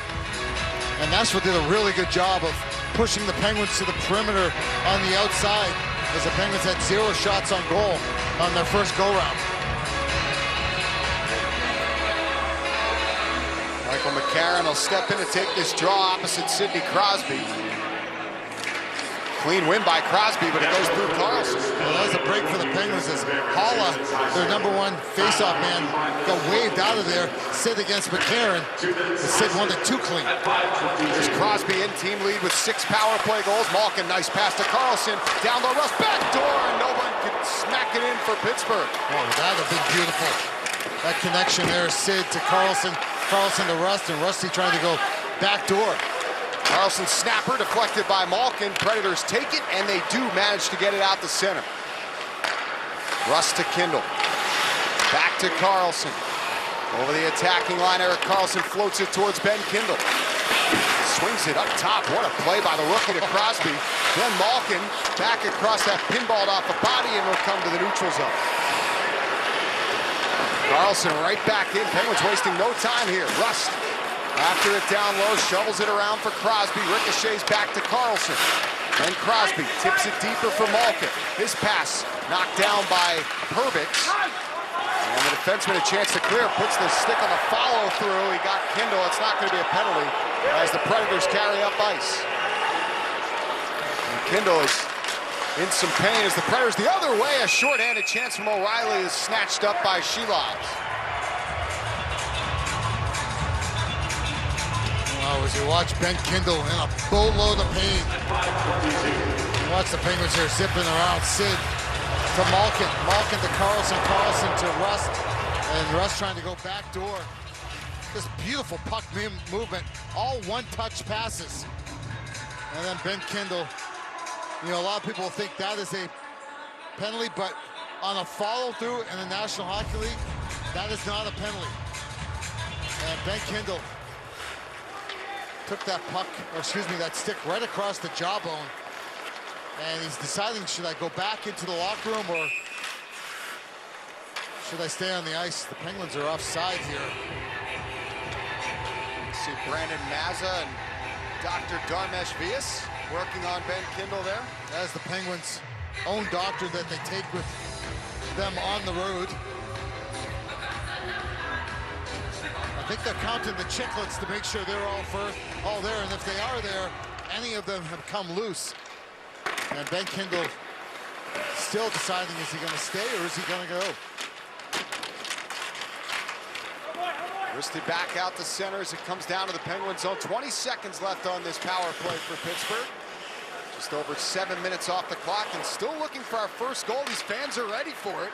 and Nashville did a really good job of pushing the Penguins to the perimeter on the outside, as the Penguins had 0 shots on goal on their first go-round. Michael McCarron will step in to take this draw opposite Sidney Crosby. Clean win by Crosby, but it goes through Carlson. Well, that was a break for the Penguins as Halla, their #1 faceoff man, got waved out of there. Sid against McCarron. Sid won the 2 clean. There's Crosby in team lead with 6 power play goals. Malkin, nice pass to Carlson. Down low, Rust, back door, and no one could smack it in for Pittsburgh. Oh, that would have been beautiful. That connection there, Sid to Carlson, Carlson to Rust, and Rusty trying to go back door. Carlson's snapper deflected by Malkin. Predators take it, and they do manage to get it out the center. Rust to Kindle. Back to Carlson. Over the attacking line, Erik Karlsson floats it towards Ben Kindle. Swings it up top. What a play by the rookie to Crosby. Then Malkin back across that pinball off the body and will come to the neutral zone. Karlsson right back in. Penguins wasting no time here. Rust after it down low, shovels it around for Crosby. Ricochets back to Karlsson. Then Crosby tips it deeper for Malkin. His pass knocked down by Perbix. And the defenseman a chance to clear. Puts the stick on the follow-through. He got Kindle. It's not going to be a penalty as the Predators carry up ice. And Kindle is in some pain as the Predators the other way. A short-handed chance from O'Reilly is snatched up by Shelovs. Wow, as you watch Ben Kindle in a boatload of pain. Watch the Penguins here zipping around. Sid to Malkin. Malkin to Karlsson. Karlsson to Rust. And Rust trying to go back door. This beautiful puck movement. All one-touch passes. And then Ben Kindle. You know, a lot of people think that is a penalty, but on a follow-through in the National Hockey League, that is not a penalty. And Ben Kindle took that puck, or excuse me, that stick right across the jawbone. And he's deciding, should I go back into the locker room or should I stay on the ice? The Penguins are offside here. See Brandon Mazza and Dr. Dharmesh Vyas working on Ben Kindle there. That is the Penguins' own doctor that they take with them on the road. I think they're counting the chicklets to make sure they're all there, and if they are there, any of them have come loose. And Ben Kindle still deciding, is he going to stay or is he going to go? Wristed back out to center as it comes down to the Penguin zone. 20 seconds left on this power play for Pittsburgh. Just over 7 minutes off the clock and still looking for our first goal. These fans are ready for it.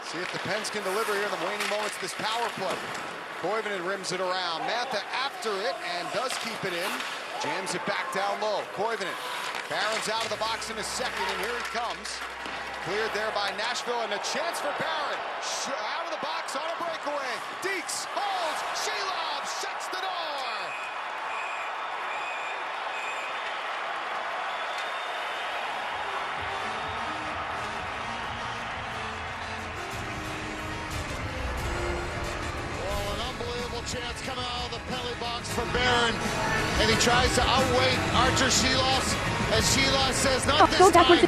See if the Pens can deliver here in the waning moments of this power play. Koivunen rims it around. Mantha after it and does keep it in. Jams it back down low. Koivunen. Barron's out of the box in a second, and here he comes. Cleared there by Nashville, and a chance for Barron. Out of the box on a breakaway. Deeks holds. Shelov shuts the door. Well, an unbelievable chance coming out of the penalty box for Barron. And he tries to outweigh Archer Shelov. And Shelov says, not this time.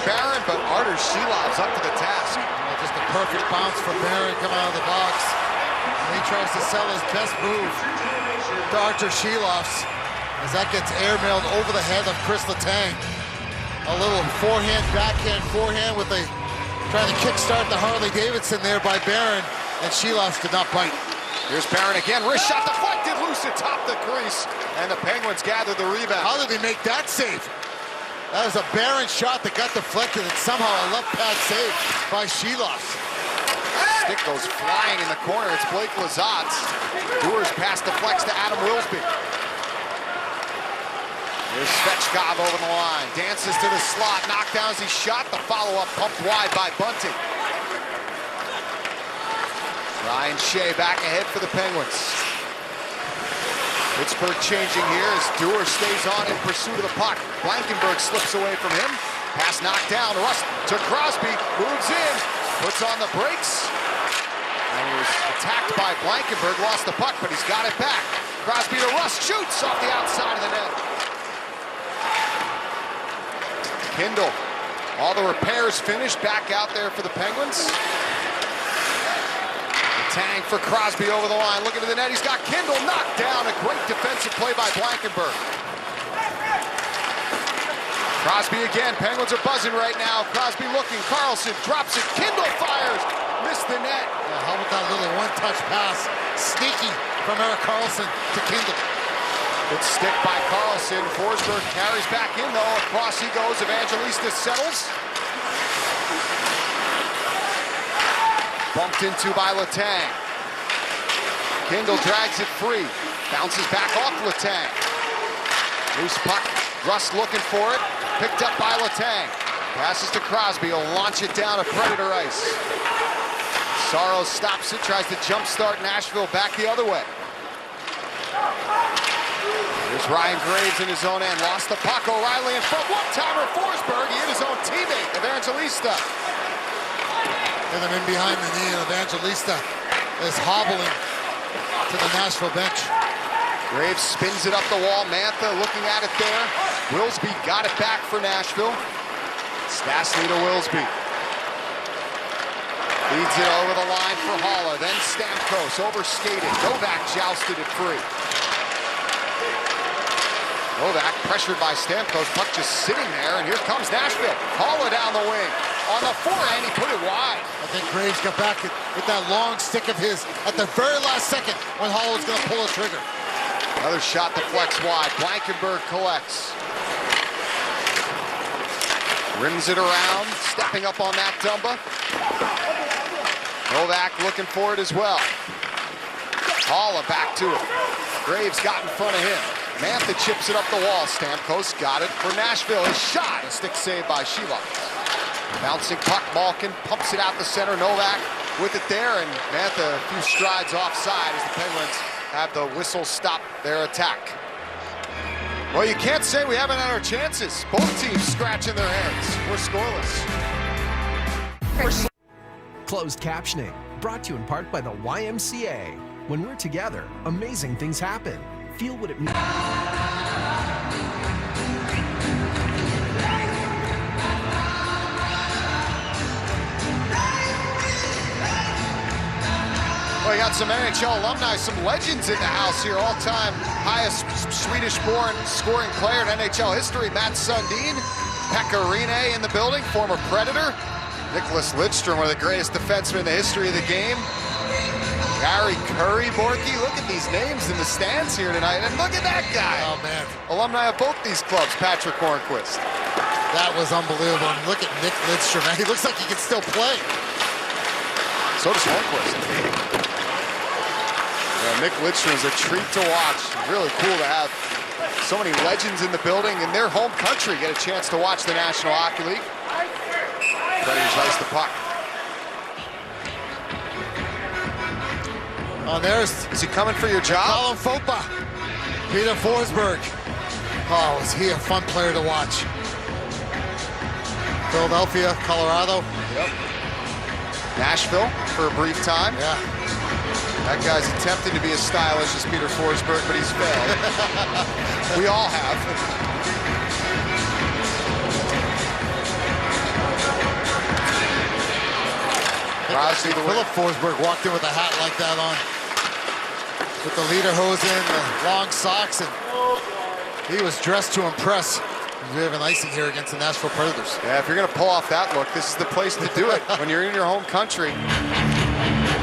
Barron, but Artur Shelov's up to the task. Just a perfect bounce for Barron coming out of the box. And he tries to sell his best move to Artur Shelov as that gets airmailed over the head of Chris Letang. A little forehand, backhand, forehand with a trying to kickstart the Harley Davidson there by Barron, and Shelov did not bite. Here's Barron again. Wrist shot deflected loose atop the crease, and the Penguins gather the rebound. How did he make that save? That was a Barron shot that got deflected, and somehow a left pad save by Shelov. Stick goes flying in the corner. It's Blake Lizotte. Doers pass deflects to Adam Wilsby. Here's Svechkov over the line. Dances to the slot. Knockdowns. He shot. The follow-up pumped wide by Bunting. Ryan Shea back ahead for the Penguins. Pittsburgh changing here as Dewar stays on in pursuit of the puck. Blankenberg slips away from him. Pass knocked down. Rust to Crosby. Moves in. Puts on the brakes. And he was attacked by Blankenberg. Lost the puck, but he's got it back. Crosby to Rust. Shoots off the outside of the net. Kindle. All the repairs finished. Back out there for the Penguins. Tang for Crosby over the line, looking to the net. He's got Kindle knocked down. A great defensive play by Blankenberg. Crosby again. Penguins are buzzing right now. Crosby looking. Carlson drops it. Kindle fires. Missed the net. Yeah, how about that little one-touch pass? Sneaky from Erik Karlsson to Kindle. Good stick by Carlson. Forsberg carries back in, though. Across he goes. Evangelista settles. Bumped into by Letang. Kindle drags it free. Bounces back off Letang. Loose puck. Rust looking for it. Picked up by Letang. Passes to Crosby. He'll launch it down to Predator ice. Saros stops it. Tries to jumpstart Nashville back the other way. Here's Ryan Graves in his own end. Lost the puck. O'Reilly in front. One-timer Forsberg. He hit his own teammate, Evangelista. Hit him in behind the knee, and Evangelista is hobbling to the Nashville bench. Graves spins it up the wall. Mantha looking at it there. Wilsby got it back for Nashville. Stastny to Wilsby. Leads it over the line for Haula. Then Stamkos overskated. Novak jousted it free. Novak pressured by Stamkos. Puck just sitting there, and here comes Nashville. Haula down the wing. On the forehand, he put it wide. I think Graves got back with that long stick of his at the very last second when Haula was going to pull a trigger. Another shot deflects wide. Blankenberg collects. Rims it around, stepping up on that Dumba. Novak looking for it as well. Haula back to it. Graves got in front of him. Mantha chips it up the wall. Stamkos got it for Nashville. His shot, a stick save by Sheila. Bouncing puck, Malkin pumps it out the center. Novak with it there, and Mantha a few strides offside as the Penguins have the whistle stop their attack. Well, you can't say we haven't had our chances. Both teams scratching their heads. We're scoreless. Closed captioning, brought to you in part by the YMCA. When we're together, amazing things happen. Feel what it means. Well, you got some NHL alumni, some legends in the house here. All-time highest Swedish-born scoring player in NHL history, Mats Sundin. Pekka Rinne in the building, former Predator. Nicholas Lidstrom, one of the greatest defensemen in the history of the game. Gary Curry, Borky. Look at these names in the stands here tonight. And look at that guy. Oh, man. Alumni of both these clubs, Patrick Hornquist. That was unbelievable. And look at Nick Lidstrom, man. He looks like he can still play. So does Hornquist. Yeah, Nick Lidstrom is a treat to watch. Really cool to have so many legends in the building in their home country get a chance to watch the National Hockey League. Predators ice the puck. Oh, is he coming for your job? Colin Fopa. Peter Forsberg. Oh, is he a fun player to watch? Philadelphia, Colorado. Yep. Nashville for a brief time. Yeah. That guy's attempting to be as stylish as Peter Forsberg, but he's failed. We all have. Philip Forsberg walked in with a hat like that on, with the lederhosen, the long socks, and he was dressed to impress. We have an icing here against the Nashville Predators. Yeah, if you're going to pull off that look, this is the place to do it. When you're in your home country.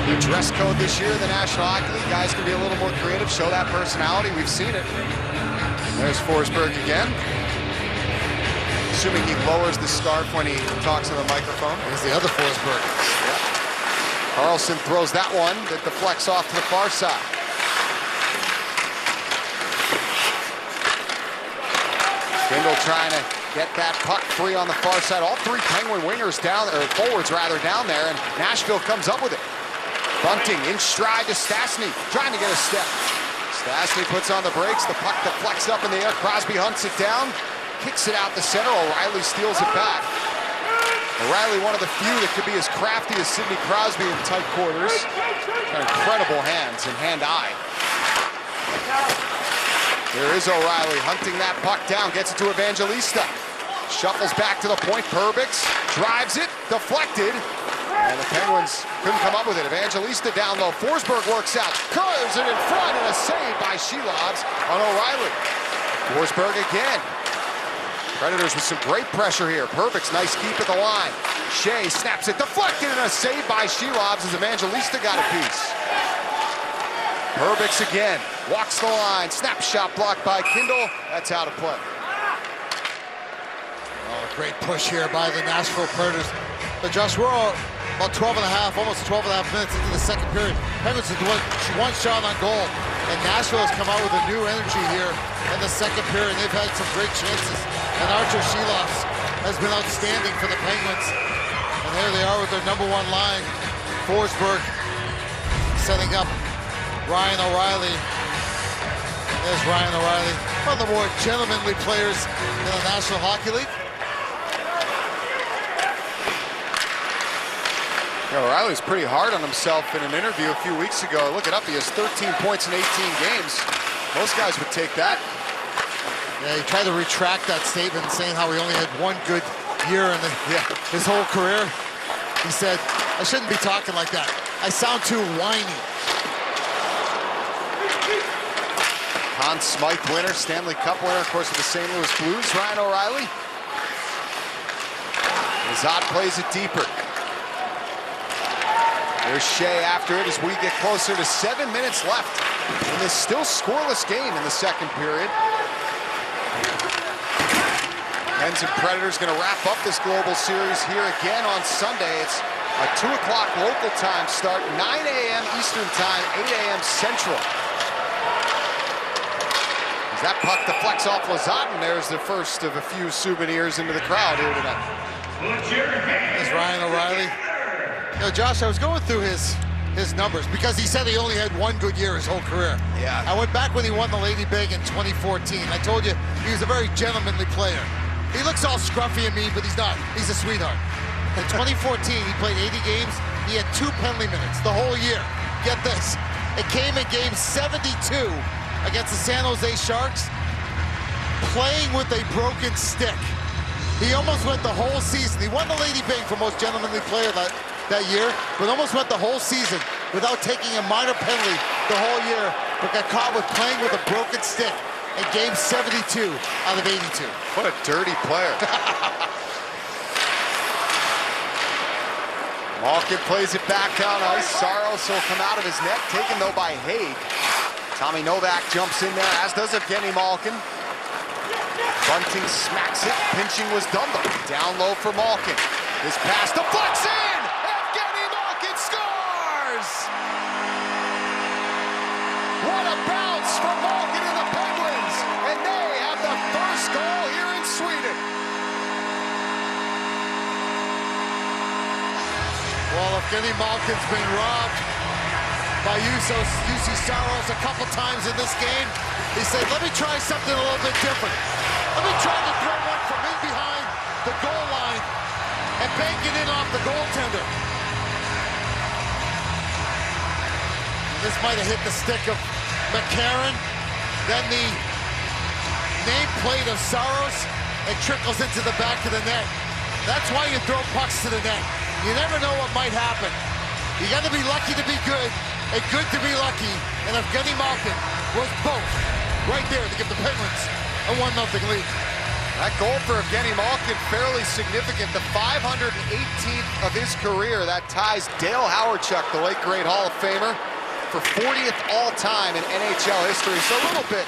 New dress code this year in the National Hockey League. Guys can be a little more creative, show that personality. We've seen it. There's Forsberg again. Assuming he lowers the scarf when he talks to the microphone. Here's the other Forsberg. Yeah. Carlson throws that one that deflects off to the far side. Kindle trying to get that puck free on the far side. All three Penguin wingers down, or forwards rather, down there, and Nashville comes up with it. Bunting in stride to Stastny, trying to get a step. Stastny puts on the brakes. The puck deflects up in the air. Crosby hunts it down, kicks it out the center. O'Reilly steals it back. O'Reilly, one of the few that could be as crafty as Sidney Crosby in tight quarters. Got incredible hands and hand-eye. There is O'Reilly hunting that puck down, gets it to Evangelista. Shuffles back to the point, Perbix drives it, deflected, and the Penguins couldn't come up with it. Evangelista down low, Forsberg works out, curves it in front, and a save by Shelovs on O'Reilly. Forsberg again. Predators with some great pressure here. Perbix, nice keep at the line. Shea snaps it, deflected, and a save by Shelobs as Evangelista got a piece. Perbix again, walks the line, snapshot blocked by Kindle. That's out of play. Oh, a great push here by the Nashville Predators. But Josh, we're all about 12 and a half, almost 12 and a half minutes into the second period. Penguins have one shot on goal, and Nashville has come out with a new energy here in the second period. They've had some great chances, and Archer Shelobs has been outstanding for the Penguins. And there they are with their #1 line. Forsberg setting up Ryan O'Reilly. There's Ryan O'Reilly, one of the more gentlemanly players in the National Hockey League. O'Reilly's pretty hard on himself in an interview a few weeks ago. Look it up, he has 13 points in 18 games. Most guys would take that. Yeah, he tried to retract that statement, saying how he only had one good year in his whole career. He said, I shouldn't be talking like that. I sound too whiny. Conn Smythe winner, Stanley Cup winner, of course, with the St. Louis Blues, Ryan O'Reilly. Zod plays it deeper. There's Shea after it as we get closer to 7 minutes left in this still scoreless game in the second period. Pens and Predators going to wrap up this global series here again on Sunday. It's a 2 o'clock local time start, 9 a.m. Eastern time, 8 a.m. Central. As that puck deflects off Lizotte, there's the first of a few souvenirs into the crowd here tonight. There's Ryan O'Reilly. You know, Josh, I was going through his numbers because he said he only had one good year his whole career. Yeah. I went back when he won the Lady Big in 2014. I told you he was a very gentlemanly player. He looks all scruffy and mean, but he's not. He's a sweetheart. In 2014, he played 80 games. He had 2 penalty minutes the whole year. Get this. It came in game 72 against the San Jose Sharks, playing with a broken stick. He almost went the whole season. He won the Lady Big for most gentlemanly player that year, but almost went the whole season without taking a minor penalty the whole year, but got caught with playing with a broken stick in game 72 out of 82. What a dirty player. Malkin plays it back down ice. Saros will come out of his net, taken though by Haig. Tommy Novak jumps in there, as does Evgeny Malkin. Bunting smacks it, pinching was done though. Down low for Malkin. His pass deflects in! Evgeny Malkin scores! What a bounce from Malkin and the Penguins! And they have the first goal here in Sweden. Well, Evgeny Malkin's been robbed by UC Saros a couple times in this game. He said, let me try something a little bit different. Let me try to throw one from in behind the goal line and bank it in off the goaltender. And this might have hit the stick of McCarron. Then the nameplate of Saros, it trickles into the back of the net. That's why you throw pucks to the net. You never know what might happen. You got to be lucky to be good and good to be lucky. And Evgeny Malkin was both right there to give the Penguins a 1-0 lead. That goal for Evgeny Malkin, fairly significant. The 518th of his career. That ties Dale Hawerchuk, the late great Hall of Famer, for 40th all-time in NHL history. So a little bit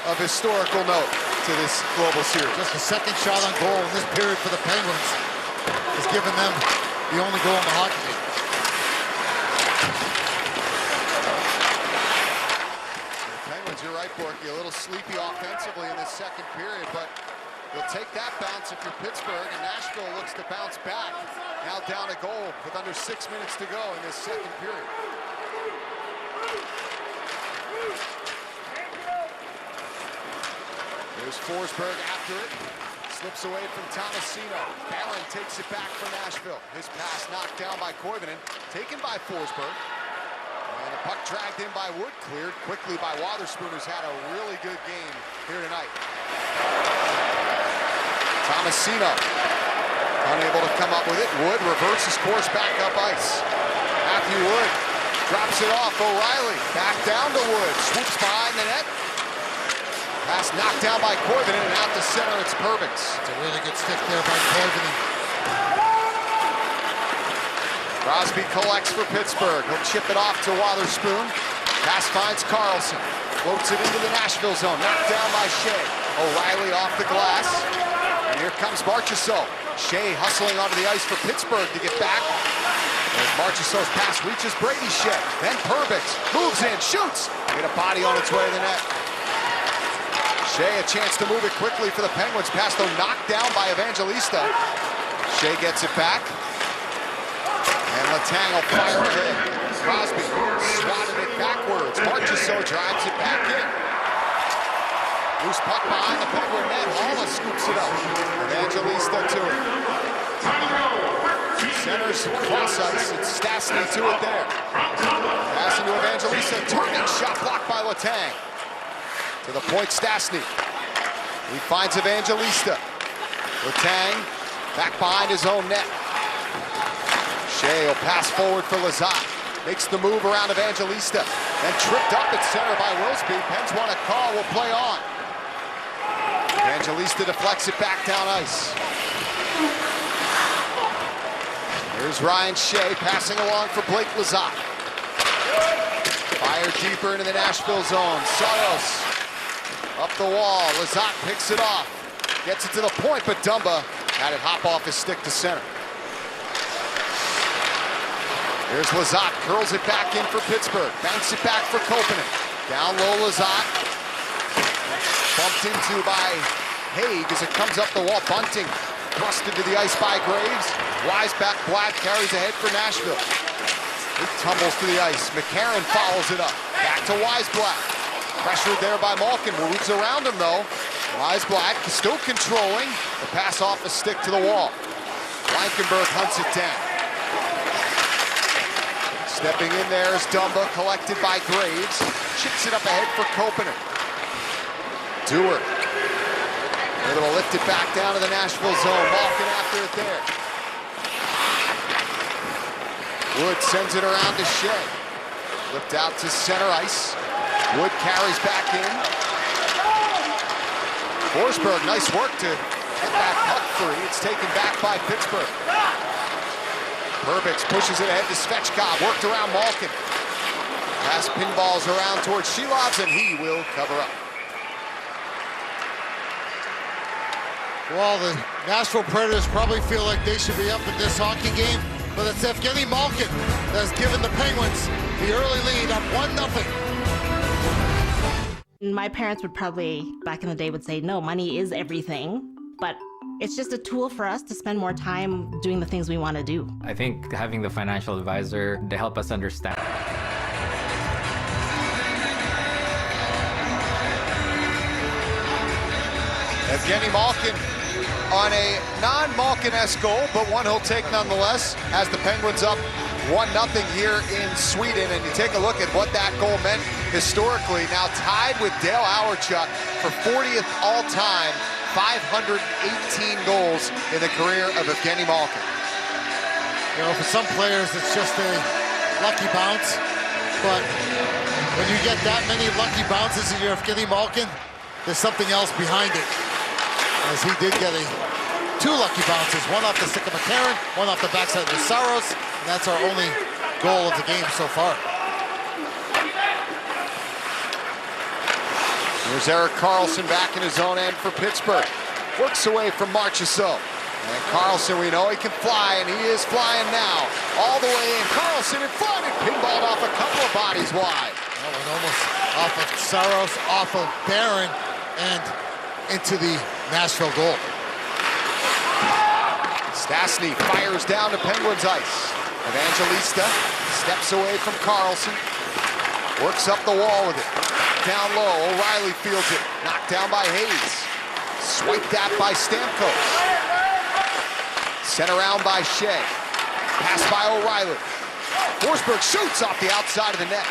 of historical note to this global series. Just the second shot on goal in this period for the Penguins has given them the only goal in the hockey league. You're right, Borky, a little sleepy offensively in this second period, but you'll take that bounce if you're Pittsburgh, and Nashville looks to bounce back. Now down a goal with under 6 minutes to go in this second period. There's Forsberg after it. Slips away from Tomasino. Barron takes it back for Nashville. His pass knocked down by Koivunen, taken by Forsberg. And a puck dragged in by Wood, cleared quickly by Wotherspoon, who's had a really good game here tonight. Tomasino, unable to come up with it. Wood reverses course back up ice. Matthew Wood drops it off. O'Reilly back down to Wood, swoops behind the net. Pass knocked down by Corbin and out to center. It's Perbix. It's a really good stick there by Corbin. Crosby collects for Pittsburgh. He'll chip it off to Wotherspoon. Pass finds Carlson. Floats it into the Nashville zone. Knocked down by Shea. O'Reilly off the glass. And here comes Marchessault. Shea hustling onto the ice for Pittsburgh to get back. As Marchessault's pass reaches Brady Shea. Then Perbix moves in, shoots. Get a body on its way to the net. Shea a chance to move it quickly for the Penguins. Pass though knocked down by Evangelista. Shea gets it back. And Letang will fire ahead. Crosby swatted it backwards. Marchessault drives it back in. Loose puck behind the Penguin net. Halla scoops it up. Evangelista to it. Centers cross ice. It's Stastny to it there. Passing to Evangelista. Turning shot blocked by Letang. To the point, Stastny. He finds Evangelista. Letang back behind his own net. Shea will pass forward for Lizotte. Makes the move around Evangelista. Then tripped up at center by Wilsby. Pens want a call, will play on. Evangelista deflects it back down ice. Here's Ryan Shea passing along for Blake Lizotte. Fire deeper into the Nashville zone. Saros up the wall. Lizotte picks it off. Gets it to the point, but Dumba had it hop off his stick to center. Here's Lizotte, curls it back in for Pittsburgh. Banks it back for Koponen. Down low, Lizotte. Bumped into by Haig as it comes up the wall. Bunting thrust into the ice by Graves. Wiseback Black carries ahead for Nashville. He tumbles to the ice. McCarron follows it up. Back to Wiseback. Pressured there by Malkin. Moves around him though. Wiseback still controlling. The pass off the stick to the wall. Blankenberg hunts it down. Stepping in there is Dumba, collected by Graves. Chips it up ahead for Koponen. Dewar. Able to lift it back down to the Nashville zone. Malkin after it there. Wood sends it around to Shea. Flipped out to center ice. Wood carries back in. Forsberg, nice work to get that puck free. It's taken back by Pittsburgh. Perbix pushes it ahead to Svechkov, worked around Malkin. Pass pinballs around towards Shilovs, and he will cover up. Well, the Nashville Predators probably feel like they should be up in this hockey game, but it's Evgeny Malkin that's given the Penguins the early lead up 1-0. My parents would probably, back in the day, would say, no, money is everything, but it's just a tool for us to spend more time doing the things we want to do. I think having the financial advisor to help us understand. Evgeny Malkin on a non-Malkin-esque goal, but one he'll take nonetheless, as the Penguins up 1-0 here in Sweedin. And you take a look at what that goal meant historically. Now tied with Dale Hawerchuk for 40th all-time, 518 goals in the career of Evgeny Malkin. You know, for some players, it's just a lucky bounce. But when you get that many lucky bounces in your Evgeny Malkin, there's something else behind it. As he did get two lucky bounces, one off the stick of McCarron, one off the backside of Saros, and that's our only goal of the game so far. Here's Erik Karlsson back in his own end for Pittsburgh. Works away from Marchessault. And Karlsson, we know he can fly, and he is flying now. All the way in. Karlsson in front and pinballed off a couple of bodies wide. That was almost off of Saros, off of Barron, and into the Nashville goal. Stastny fires down to Penguins ice. Evangelista steps away from Karlsson. Works up the wall with it. Down low, O'Reilly fields it. Knocked down by Hayes. Swiped at by Stamkos. Sent around by Shea. Pass by O'Reilly. Forsberg shoots off the outside of the net.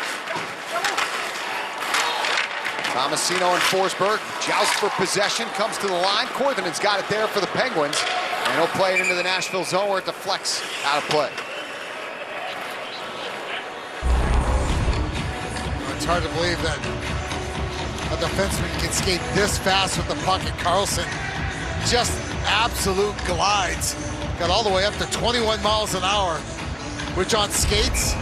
Tomasino and Forsberg joust for possession, comes to the line. Koivunen's got it there for the Penguins, and he'll play it into the Nashville zone where it deflects out of play. It's hard to believe that a defenseman can skate this fast with the puck, and Carlson just absolute glides. Got all the way up to 21 miles an hour, which on skates,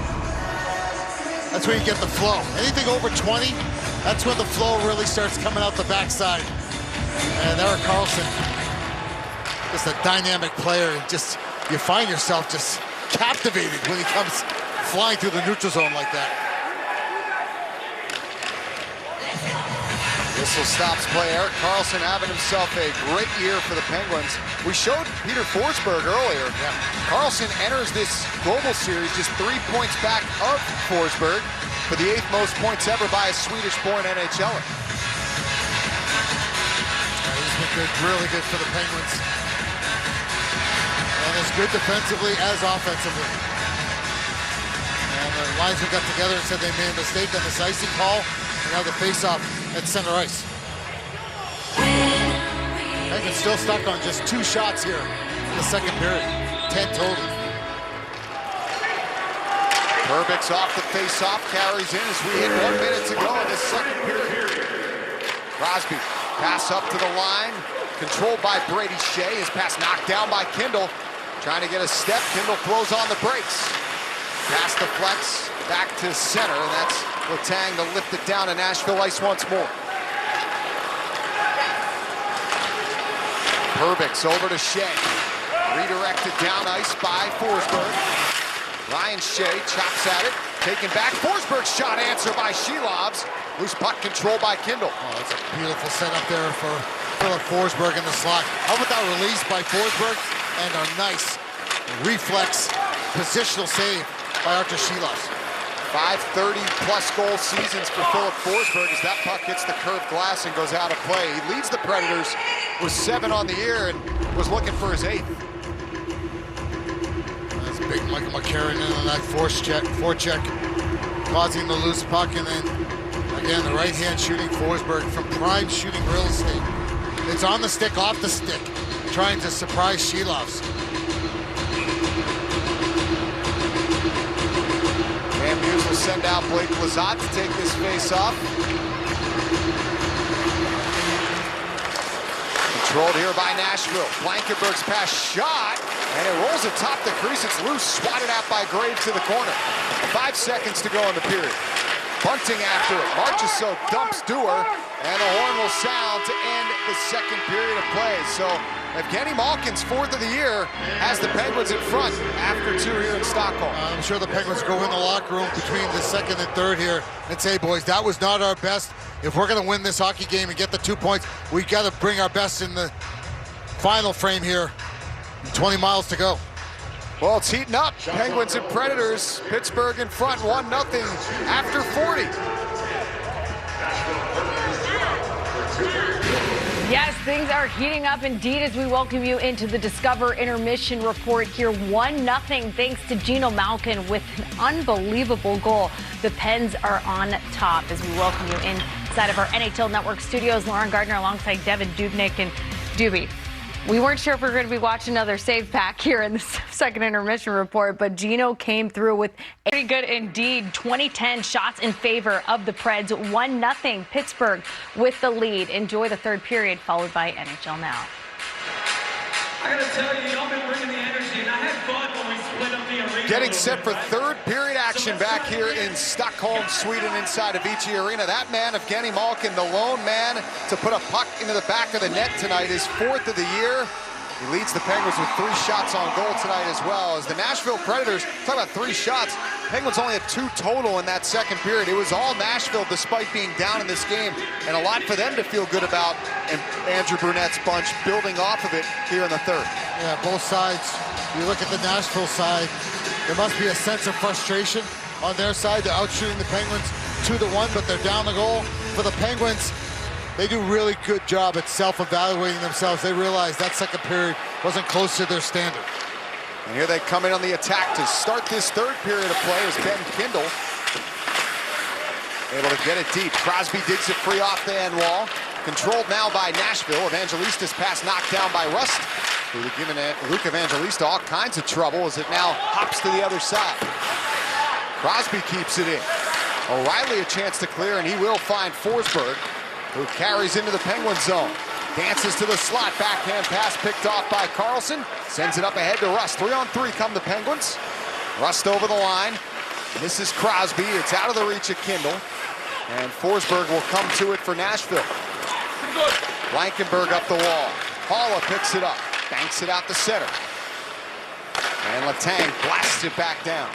that's where you get the flow. Anything over 20, that's when the flow really starts coming out the backside. And Erik Karlsson, just a dynamic player. Just, you find yourself just captivated when he comes flying through the neutral zone like that. Whistle stops play. Erik Karlsson having himself a great year for the Penguins. We showed Peter Forsberg earlier. Yeah. Karlsson enters this global series just 3 points back of Forsberg for the 8th most points ever by a Swedish-born NHLer. He's been good, really good for the Penguins. And as good defensively as offensively. And the linesmen got together and said they made a mistake on this icing call, and now the face-off at center ice. Penguins still stuck on just 2 shots here in the second period. 10 total. Perbix off the face-off, carries in as we hit 1 minute to go in this second period. Crosby, pass up to the line, controlled by Brady Shea. His pass knocked down by Kindle. Trying to get a step, Kindle throws on the brakes. Pass deflects back to center, and that's Letang to lift it down to Nashville ice once more. Perbix over to Shea. Redirected down ice by Forsberg. Ryan Shea chops at it, taken back. Forsberg's shot answer by Shelovs. Loose puck controlled by Kindle. Oh, that's a beautiful setup there for Philip Forsberg in the slot. How about that release by Forsberg? And a nice reflex positional save by Artur Shelovs. 530-plus goal seasons for Philip Forsberg as that puck hits the curved glass and goes out of play. He leads the Predators with 7 on the year and was looking for his 8th. That's big Michael McCarron in on that forecheck, causing the loose puck, and then again the right-hand shooting Forsberg from prime shooting real estate. It's on the stick, off the stick, trying to surprise Shelovs. Van Muse will send out Blake Lizotte to take this face-off. Controlled here by Nashville. Blankenberg's pass shot, and it rolls atop the crease. It's loose, swatted out by Graves to the corner. 5 seconds to go in the period. Bunting after it. Marchessault dumps Dewar, and the horn will sound to end the second period of play. So Evgeny Malkin's 4th of the year has the Penguins in front after 2 here in Stockholm. I'm sure the Penguins go in the locker room between the second and third here and say, boys, that was not our best. If we're going to win this hockey game and get the 2 points, we got to bring our best in the final frame here. 20 miles to go. Well, it's heating up. Penguins and Predators. Pittsburgh in front, 1-0 after 40. Yes, things are heating up indeed as we welcome you into the Discover Intermission Report here. 1-0 thanks to Geno Malkin with an unbelievable goal. The Pens are on top as we welcome you inside of our NHL Network studios. Lauren Gardner alongside Devin Dubnyk. And Doobie, we weren't sure if we were going to be watching another save pack here in the second intermission report, but Geno came through with a very good indeed 2010 shots in favor of the Preds. 1-0 Pittsburgh with the lead. Enjoy the third period, followed by NHL Now. I got to tell you, y'all been bringing the energy, and I had fun when we split up the arena. Getting set for third period action back here in Stockholm, Sweden, inside of Avicii Arena. That man, Evgeny Malkin, the lone man to put a puck into the back of the net tonight, is 4th of the year. He leads the Penguins with 3 shots on goal tonight as well. As the Nashville Predators, talk about 3 shots, Penguins only had 2 total in that second period. It was all Nashville despite being down in this game, and a lot for them to feel good about, and Andrew Brunette's bunch building off of it here in the third. Yeah, both sides. You look at the Nashville side, there must be a sense of frustration on their side. They're out shooting the Penguins 2-1, but they're down the goal. For the Penguins, they do a really good job at self-evaluating themselves. They realize that second period wasn't close to their standard. And here they come in on the attack to start this third period of play is Ben Kindle. Able to get it deep. Crosby digs it free off the end wall. Controlled now by Nashville. Evangelista's pass knocked down by Rust. Who are giving Luke Evangelista all kinds of trouble as it now hops to the other side. Crosby keeps it in. O'Reilly a chance to clear, and he will find Forsberg. who carries into the Penguin zone. Dances to the slot, backhand pass picked off by Carlson. Sends it up ahead to Rust. 3-on-3 come the Penguins. Rust over the line. Misses Crosby. It's out of the reach of Kindle. And Forsberg will come to it for Nashville. Blankenberg up the wall. Haula picks it up. Banks it out the center. And Letang blasts it back down.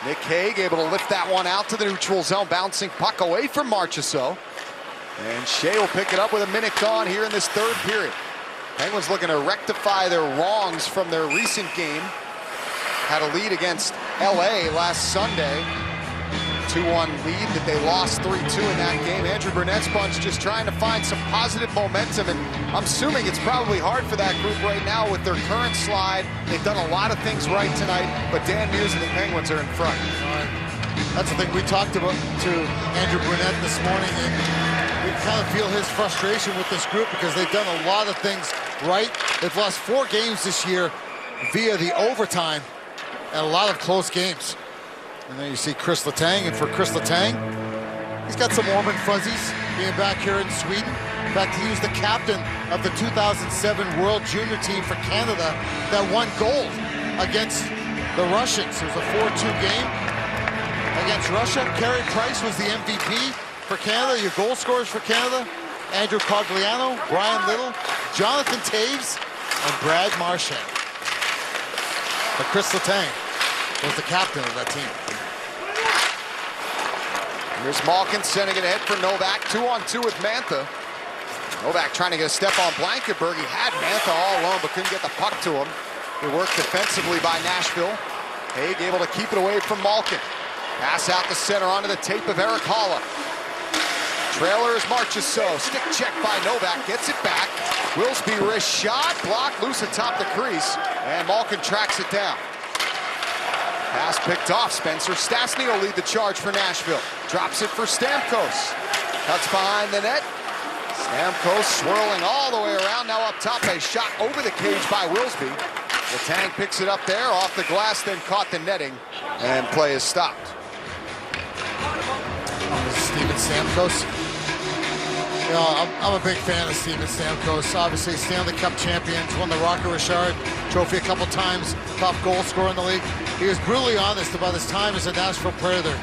Nick Hague able to lift that one out to the neutral zone. Bouncing puck away from Marchessault. And Shea will pick it up with a minute gone here in this third period. Penguins looking to rectify their wrongs from their recent game. Had a lead against LA last Sunday. 2-1 lead that they lost 3-2 in that game. Andrew Burnett's bunch just trying to find some positive momentum, and I'm assuming it's probably hard for that group right now with their current slide. They've done a lot of things right tonight, but Dan Mears and the Penguins are in front. That's the thing we talked about to Andrew Brunette this morning, and we kind of feel his frustration with this group because they've done a lot of things right. They've lost 4 games this year via the overtime and a lot of close games. And then you see Chris Letang, and for Chris Letang, he's got some warm and fuzzies being back here in Sweden. In fact, he was the captain of the 2007 World Junior team for Canada that won gold against the Russians. It was a 4-2 game against Russia. Carey Price was the MVP for Canada, your goal scorers for Canada. Andrew Cogliano, Brian Little, Jonathan Taves, and Brad Marchand. But Chris Letang was the captain of that team. Here's Malkin sending it ahead for Novak. 2-on-2 with Mantha. Novak trying to get a step on Blankenberg. He had Mantha all alone, but couldn't get the puck to him. It worked defensively by Nashville. Hague able to keep it away from Malkin. Pass out the center onto the tape of Eric Haula. Trailer is Marchessault. Stick check by Novak. Gets it back. Wilsby wrist shot. Blocked loose atop the crease. And Malkin tracks it down. Pass picked off. Spencer Stastny will lead the charge for Nashville. Drops it for Stamkos. Cuts behind the net. Stamkos swirling all the way around. Now up top, a shot over the cage by Wilsby. Letang picks it up there, off the glass, then caught the netting, and play is stopped. This is Steven Stamkos. You know, I'm a big fan of Steven Stamkos. Obviously, Stanley Cup champions, won the Rocket Richard Trophy a couple times, top goal scorer in the league. He was brutally honest about his time as a Nashville Predator,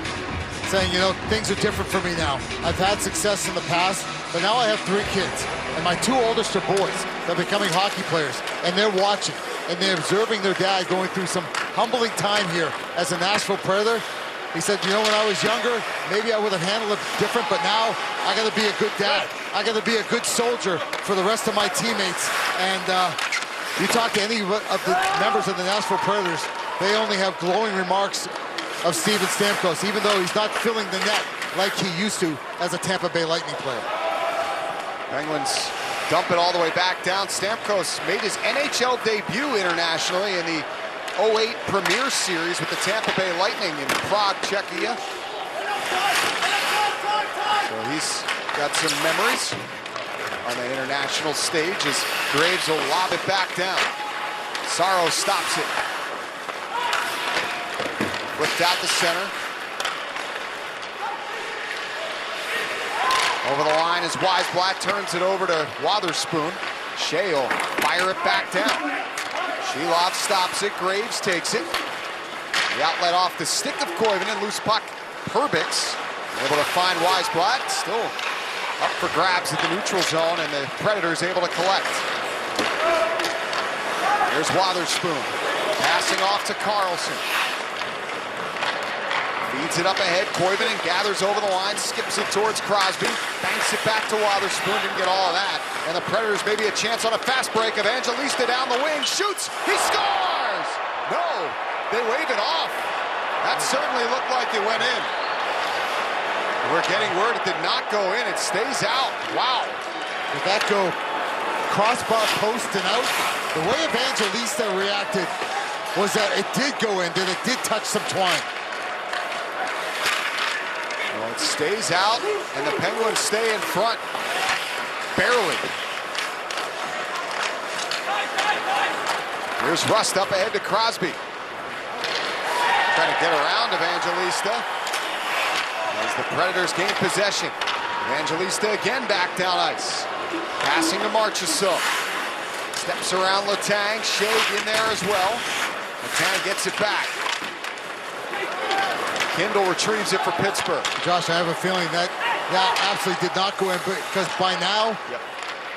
saying, you know, things are different for me now. I've had success in the past, but now I have 3 kids, and my 2 oldest are boys. They're becoming hockey players, and they're watching, and they're observing their dad going through some humbling time here as a Nashville Predator. He said, you know, when I was younger, maybe I would have handled it different, but now I got to be a good dad. I got to be a good soldier for the rest of my teammates. And you talk to any of the members of the Nashville Predators, they only have glowing remarks of Steven Stamkos, even though he's not filling the net like he used to as a Tampa Bay Lightning player. Penguins dump it all the way back down. Stamkos made his NHL debut internationally in the 08 Premier Series with the Tampa Bay Lightning in Prague, Czechia. So he's got some memories on the international stage as Graves will lob it back down. Saros stops it. Flipped out the center. Over the line as Weisblatt turns it over to Wotherspoon. Shea will fire it back down. Shelov stops it. Graves takes it. The outlet off the stick of Koivunen. Loose puck. Perbix able to find Weisblatt. Still up for grabs at the neutral zone, and the Predators able to collect. Here's Wotherspoon. Passing off to Carlson. Feeds it up ahead. Koivunen gathers over the line, skips it towards Crosby, banks it back to Wotherspoon, didn't get all of that. And the Predators maybe a chance on a fast break. Evangelista down the wing, shoots, he scores! No, they wave it off. That certainly looked like it went in. We're getting word it did not go in, it stays out. Wow. Did that go crossbar post and out? The way Evangelista reacted was that it did go in, that it did touch some twine. Well, it stays out, and the Penguins stay in front. Barely. Here's Rust up ahead to Crosby. Trying to get around Evangelista. As the Predators gain possession. Evangelista again back down ice. Passing to Marchessault. Steps around Letang. Shea in there as well. Letang gets it back. Kindle retrieves it for Pittsburgh. Josh, I have a feeling that absolutely did not go in, because by now,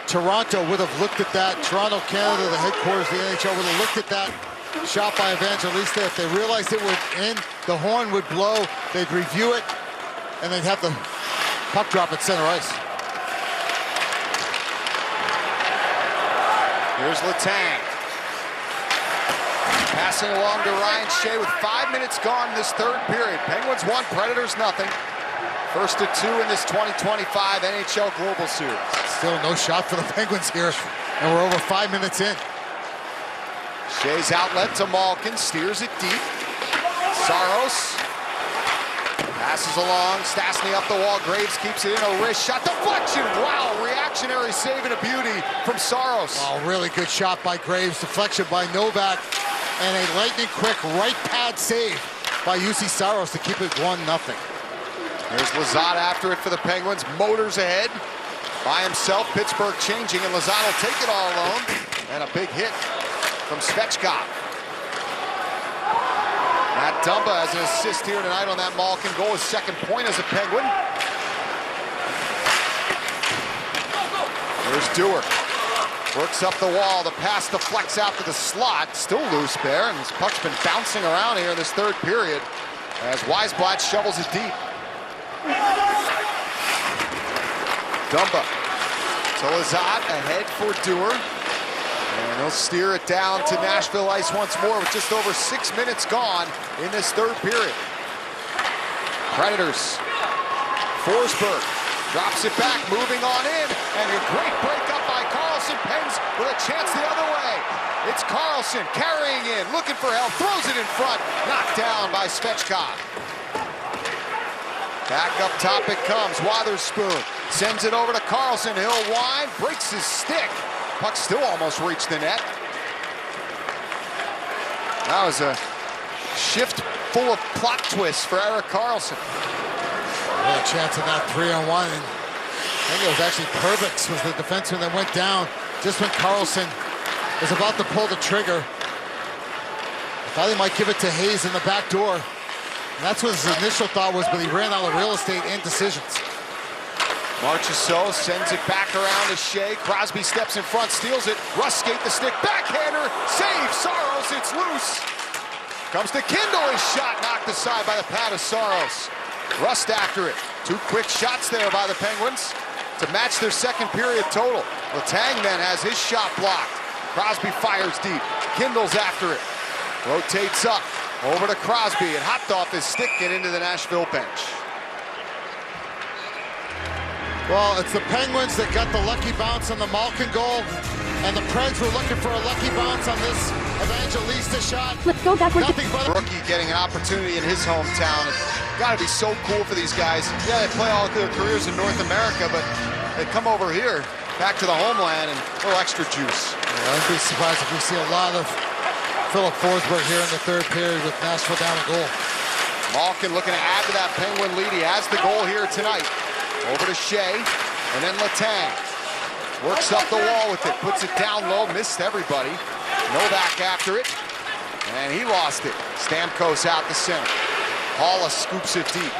Toronto would have looked at that. Toronto, Canada, the headquarters of the NHL, would have looked at that shot by Evangelista. If they realized it would end, the horn would blow. They'd review it, and they'd have the puck drop at center ice. Here's Letang. Passing along to Ryan Shea with 5 minutes gone in this third period. Penguins 1, Predators nothing. First to 2 in this 2025 NHL Global Series. Still no shot for the Penguins here, and we're over 5 minutes in. Shea's outlet to Malkin, steers it deep. Saros passes along, Stastny up the wall, Graves keeps it in, a wrist shot, deflection! Wow, reactionary save and a beauty from Saros. Oh, really good shot by Graves, deflection by Novak, and a lightning-quick right pad save by UC Saros to keep it 1-0. There's Lizotte after it for the Penguins, motors ahead. By himself, Pittsburgh changing, and Lizotte will take it all alone. And a big hit from Svechkov. Matt Dumba has an assist here tonight on that Malkin goal, his second point as a Penguin. There's Dewar. Works up the wall, the pass deflects out to the slot. Still loose there, and this puck's been bouncing around here in this third period as Weisblatt shovels it deep. Dumba to Lizotte, ahead for Dewar. And he'll steer it down to Nashville ice once more with just over 6 minutes gone in this third period. Predators. Forsberg drops it back, moving on in. And a great break up by Karlsson. Pens with a chance the other way. It's Karlsson carrying in, looking for help, throws it in front. Knocked down by Svechkov. Back up top it comes. Wotherspoon sends it over to Karlsson. He'll wind, breaks his stick. Puck still almost reached the net. That was a shift full of plot twists for Erik Karlsson. What a chance in that 3-on-1. And I think it was actually Perbix was the defenseman that went down just when Karlsson was about to pull the trigger. I thought he might give it to Hayes in the back door. And that's what his initial thought was, but he ran out of real estate and decisions. Marchessault sends it back around to Shea. Crosby steps in front, steals it. Russ skate the stick, backhander, save, Saros, it's loose. Comes to Kindle, his shot knocked aside by the pad of Saros. Rust after it. 2 quick shots there by the Penguins to match their second period total. Letang then has his shot blocked. Crosby fires deep. Kindle's after it. Rotates up. Over to Crosby, and hopped off his stick and into the Nashville bench. Well, it's the Penguins that got the lucky bounce on the Malkin goal, and the Preds were looking for a lucky bounce on this Evangelista shot. Let's go backwards. Nothing but Rookie getting an opportunity in his hometown. It's got to be so cool for these guys. Yeah, they play all their careers in North America, but they come over here, back to the homeland, and a little extra juice. Yeah, I'd be surprised if we see a lot of Philip Forsberg here in the third period with Nashville down a goal. Malkin looking to add to that Penguin lead. He has the goal here tonight. Over to Shea, and then Letang. Works up the wall with it, puts it down low, missed everybody. Novak after it, and he lost it. Stamkos out the center. Haula scoops it deep.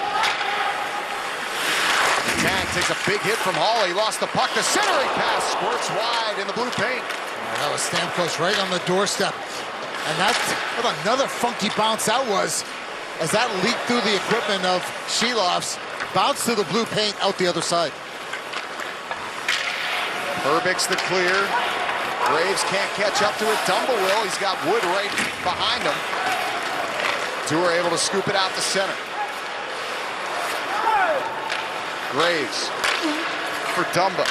Letang takes a big hit from Haula. He lost the puck. The centering pass squirts wide in the blue paint. That was Stamkos right on the doorstep. And that's what another funky bounce that was, as that leaked through the equipment of Shelov's, bounced through the blue paint out the other side. Perbix the clear. Graves can't catch up to it. Dumba will. He's got Wood right behind him. Dewar able to scoop it out the center. Graves for Dumba.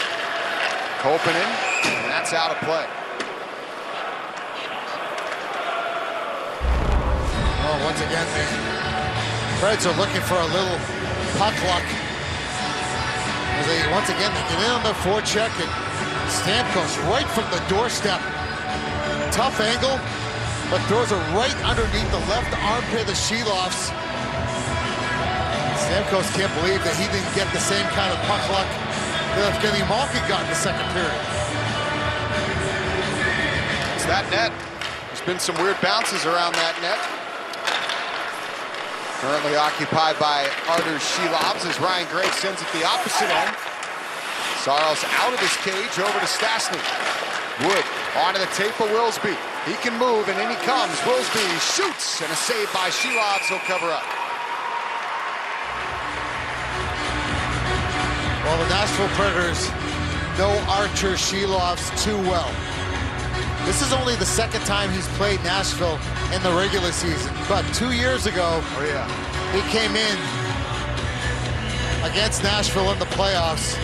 Koppanen, and that's out of play. Oh, once again, the Preds are looking for a little puck luck. As they, once again, they get in on the forecheck, and Stamkos right from the doorstep. Tough angle, but throws it right underneath the left armpit of Shelov's. Stamkos can't believe that he didn't get the same kind of puck luck that Evgeny Malkin got in the second period. It's that net. There's been some weird bounces around that net. Currently occupied by Artur Shilovs as Ryan Graves sends it the opposite end. Saros out of his cage, over to Stastny. Wood onto the tape of Wilsby. He can move, and in he comes. Wilsby shoots, and a save by Shilovs. He'll cover up. Well, the Nashville Predators know Artur Shilovs too well. This is only the second time he's played Nashville in the regular season. But 2 years ago, he came in against Nashville in the playoffs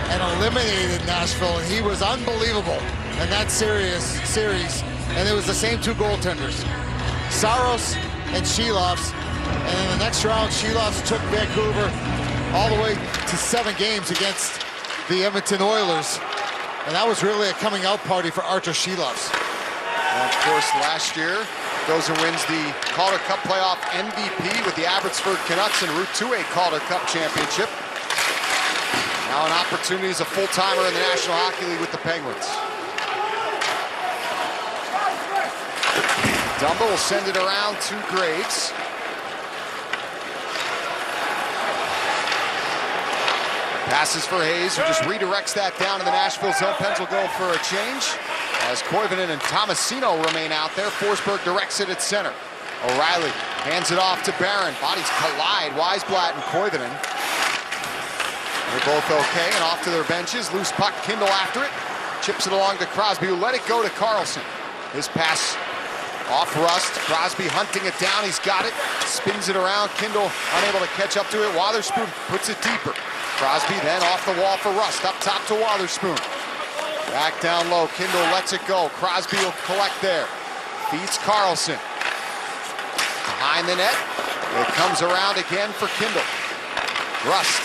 and eliminated Nashville, and he was unbelievable in that series. And it was the same two goaltenders, Saros and Shilovs. And in the next round, Shilovs took Vancouver all the way to 7 games against the Edmonton Oilers. And that was really a coming out party for Artur Shilovs. And of course, last year, goes and wins the Calder Cup playoff MVP with the Abbotsford Canucks en route to a Calder Cup championship. Now an opportunity as a full-timer in the National Hockey League with the Penguins. Dumba will send it around to Graves. Passes for Hayes, who just redirects that down in the Nashville zone. Pens will go for a change as Koivunen and Tomasino remain out there. Forsberg directs it at center. O'Reilly hands it off to Barron. Bodies collide, Weisblatt and Koivunen. They're both okay and off to their benches. Loose puck, Kindle after it. Chips it along to Crosby, who let it go to Carlson. His pass off Rust. Crosby hunting it down, he's got it. Spins it around, Kindle unable to catch up to it. Wotherspoon puts it deeper. Crosby then off the wall for Rust, up top to Wotherspoon. Back down low, Kindle lets it go. Crosby will collect there. Feeds Carlson. Behind the net, it comes around again for Kindle. Rust,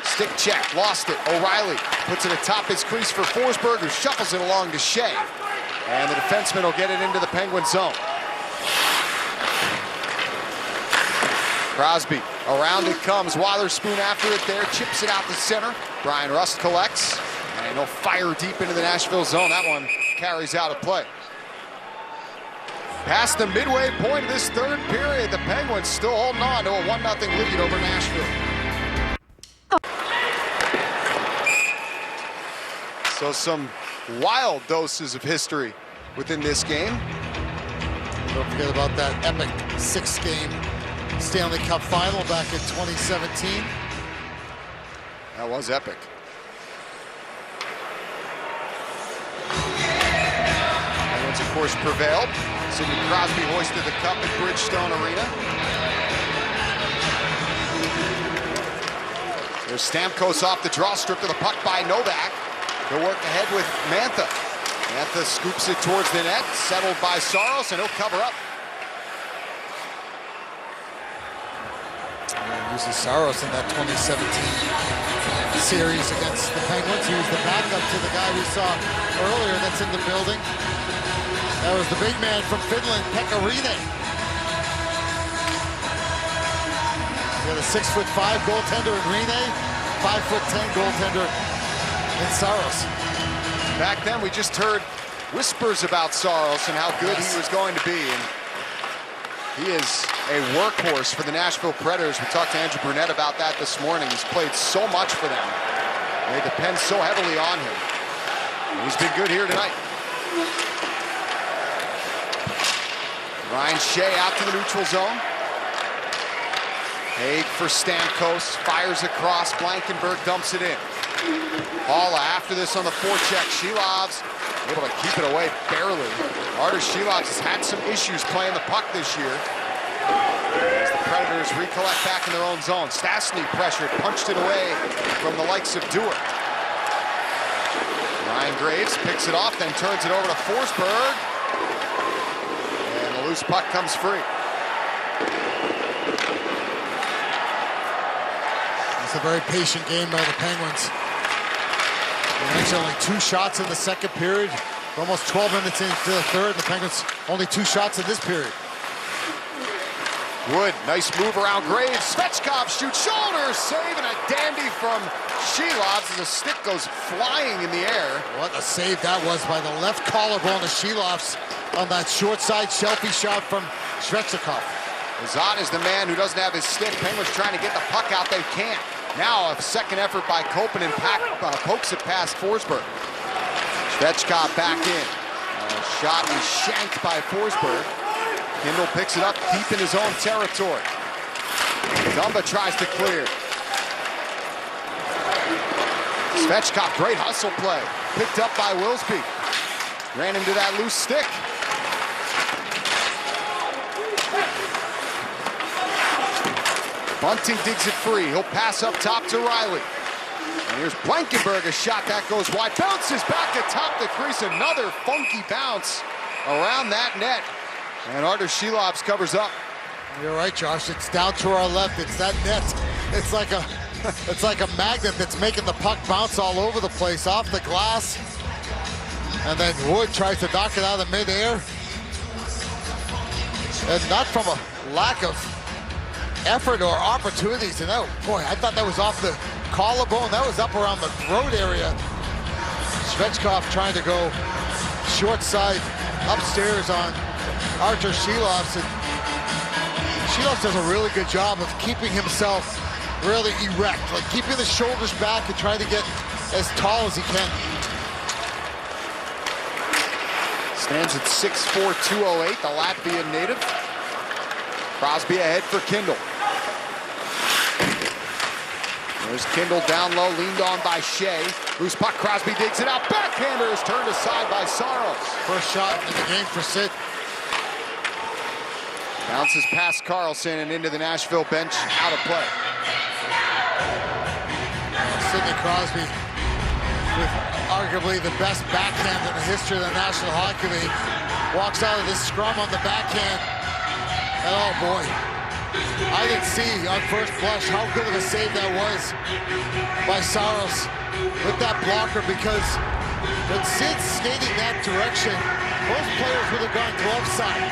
stick check, lost it. O'Reilly puts it atop his crease for Forsberg, who shuffles it along to Shea. And the defenseman will get it into the Penguin zone. Crosby, around it comes. Wotherspoon after it there, chips it out to center. Brian Rust collects, and he'll fire deep into the Nashville zone. That one carries out of play. Past the midway point of this third period, the Penguins still holding on to a 1-0 lead over Nashville. So some wild doses of history within this game. Don't forget about that epic 6-game Stanley Cup final back in 2017. That was epic. Penguins, of course, prevailed. Sidney Crosby hoisted the cup at Bridgestone Arena. There's Stamkos off the draw strip to the puck by Novak. He'll work ahead with Mantha. Mantha scoops it towards the net, settled by Saros, and he'll cover up. Uses Saros in that 2017 series against the Penguins. He was the backup to the guy we saw earlier that's in the building. That was the big man from Finland, Pekka Rinne. We got a 6'5" goaltender in Rinne, 5'10" goaltender in Saros. Back then, we just heard whispers about Saros and how good he was going to be. And he is a workhorse for the Nashville Predators. We talked to Andrew Brunette about that this morning. He's played so much for them. They depend so heavily on him. And he's been good here tonight. Ryan Shea out to the neutral zone. Haig for Stamkos, fires across, Blankenberg dumps it in. Halla after this on the forecheck. Shilovs able to keep it away barely. Artur Shilovs has had some issues playing the puck this year. As the Predators recollect back in their own zone. Stastny pressured, punched it away from the likes of Dewar. Ryan Graves picks it off, then turns it over to Forsberg. And the loose puck comes free. It's a very patient game by the Penguins. Actually only 2 shots in the second period. We're almost 12 minutes into the third. The Penguins only 2 shots in this period. Wood, nice move around Graves. Svechkov shoots shoulders, save, and a dandy from Shelovs as the stick goes flying in the air. What a save that was by the left collarbone of Shelovs on that short side selfie shot from Svechkov. Zahn is the man who doesn't have his stick. Penguins trying to get the puck out, they can't. Now a second effort by Kopen and pokes it past Forsberg. Svechkov back in. Shot is shanked by Forsberg. Kindle picks it up deep in his own territory. Dumba tries to clear. Svechkov, great hustle play. Picked up by Wilsby. Ran into that loose stick. Bunting digs it free. He'll pass up top to Riley. And here's Blankenberg, a shot that goes wide. Bounces back atop the crease. Another funky bounce around that net. And Artur Shelovs covers up. You're right, Josh. It's down to our left. It's that net. It's like a magnet that's making the puck bounce all over the place, off the glass. And then Wood tries to knock it out of midair. And not from a lack of effort or opportunities. And oh boy, I thought that was off the collarbone. That was up around the throat area. Svechkov trying to go short side upstairs on Artur Shelovs. And Shelovs does a really good job of keeping himself really erect, like keeping the shoulders back and trying to get as tall as he can. Stands at 6'4", 208, the Latvian native. Crosby ahead for Kindle. There's Kindle down low, leaned on by Shea. Loose puck, Crosby digs it out. Backhander is turned aside by Saros. First shot in the game for Sid. Bounces past Carlson and into the Nashville bench, out of play. Sidney Crosby with arguably the best backhand in the history of the National Hockey League. Walks out of this scrum on the backhand. And oh boy, I didn't see on first blush how good of a save that was by Saros with that blocker, because when Sid's skating that direction, most players would have gone glove side,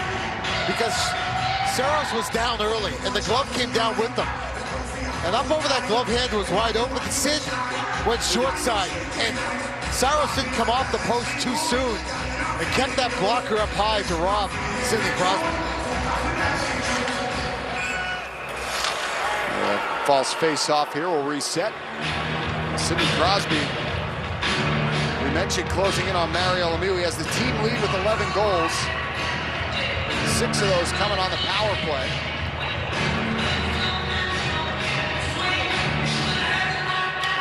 because Saros was down early and the glove came down with them. And up over that glove hand was wide open. Sid went short side, and Saros didn't come off the post too soon and kept that blocker up high to rob Sidney Crosby. False face-off here will reset. Sidney Crosby, we mentioned closing in on Mario Lemieux. He has the team lead with 11 goals. 6 of those coming on the power play.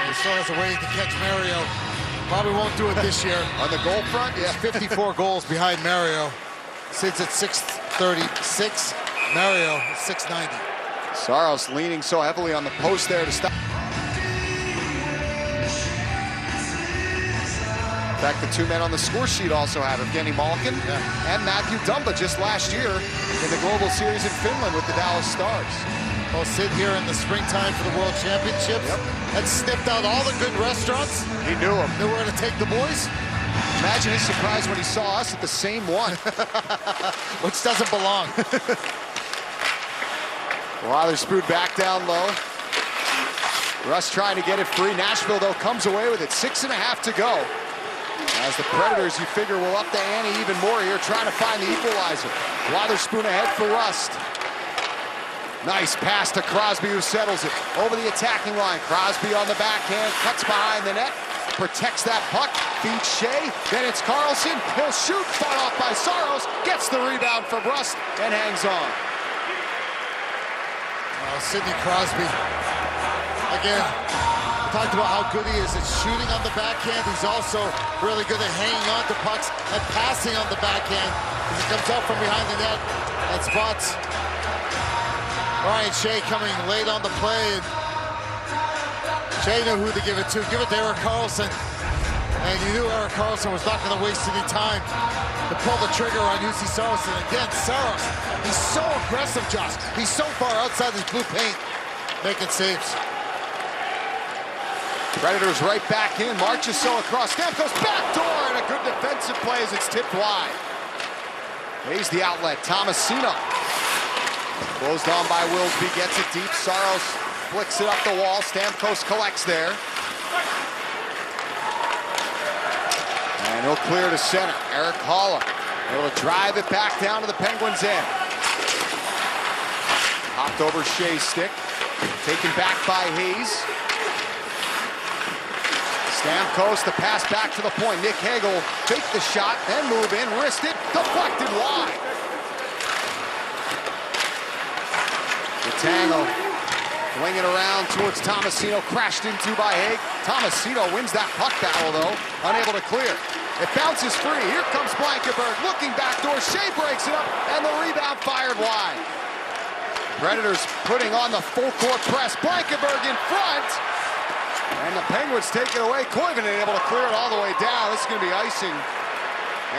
He still has a way to catch Mario. Probably won't do it this year. On the goal front, yeah. 54 goals behind Mario. Sid's at 636. Mario 690. Saros leaning so heavily on the post there to stop. In fact, the two men on the score sheet also have Evgeny Malkin and Matthew Dumba just last year in the Global Series in Finland with the Dallas Stars. Well, Sid here in the springtime for the World Championships had sniffed out all the good restaurants. He knew them. Knew where to take the boys. Imagine his surprise when he saw us at the same one. Which doesn't belong. Witherspoon back down low. Russ trying to get it free. Nashville, though, comes away with it. 6.5 to go. As the Predators, you figure, will up the ante even more here, trying to find the equalizer. Witherspoon ahead for Rust. Nice pass to Crosby, who settles it. Over the attacking line. Crosby on the backhand, cuts behind the net, protects that puck, feeds Shea. Then it's Carlson. He'll shoot, fought off by Saros, gets the rebound from Rust, and hangs on. Sidney Crosby, again, we talked about how good he is at shooting on the backhand. He's also really good at hanging on to pucks and passing on the backhand as he comes out from behind the net and spots Ryan Shea coming late on the play. And Shea knew who to give it to. Give it to Erik Karlsson. And you knew Erik Karlsson was not going to waste any time to pull the trigger on UC Saros. And again, Saros, he's so aggressive, Josh. He's so far outside his blue paint, making saves. Predators right back in. Marches so across. Stamkos back door, and a good defensive play as it's tipped wide. Here's the outlet. Tomasino. Closed on by Wilsby, gets it deep. Saros flicks it up the wall. Stamkos collects there. And he'll clear to center. Erik Haula able to drive it back down to the Penguins' end. Hopped over Shea's stick. Taken back by Hayes. Stamkos, the pass back to the point. Nick Hagel faked the shot, then move in, wrist it, deflected wide. Tango winging around towards Tomasino, crashed into by Haig. Tomasino wins that puck battle though, unable to clear. It bounces free, here comes Blankenberg, looking backdoor, Shea breaks it up, and the rebound fired wide. Predators putting on the full court press, Blankenberg in front, and the Penguins take it away. Koivunen able to clear it all the way down. This is gonna be icing.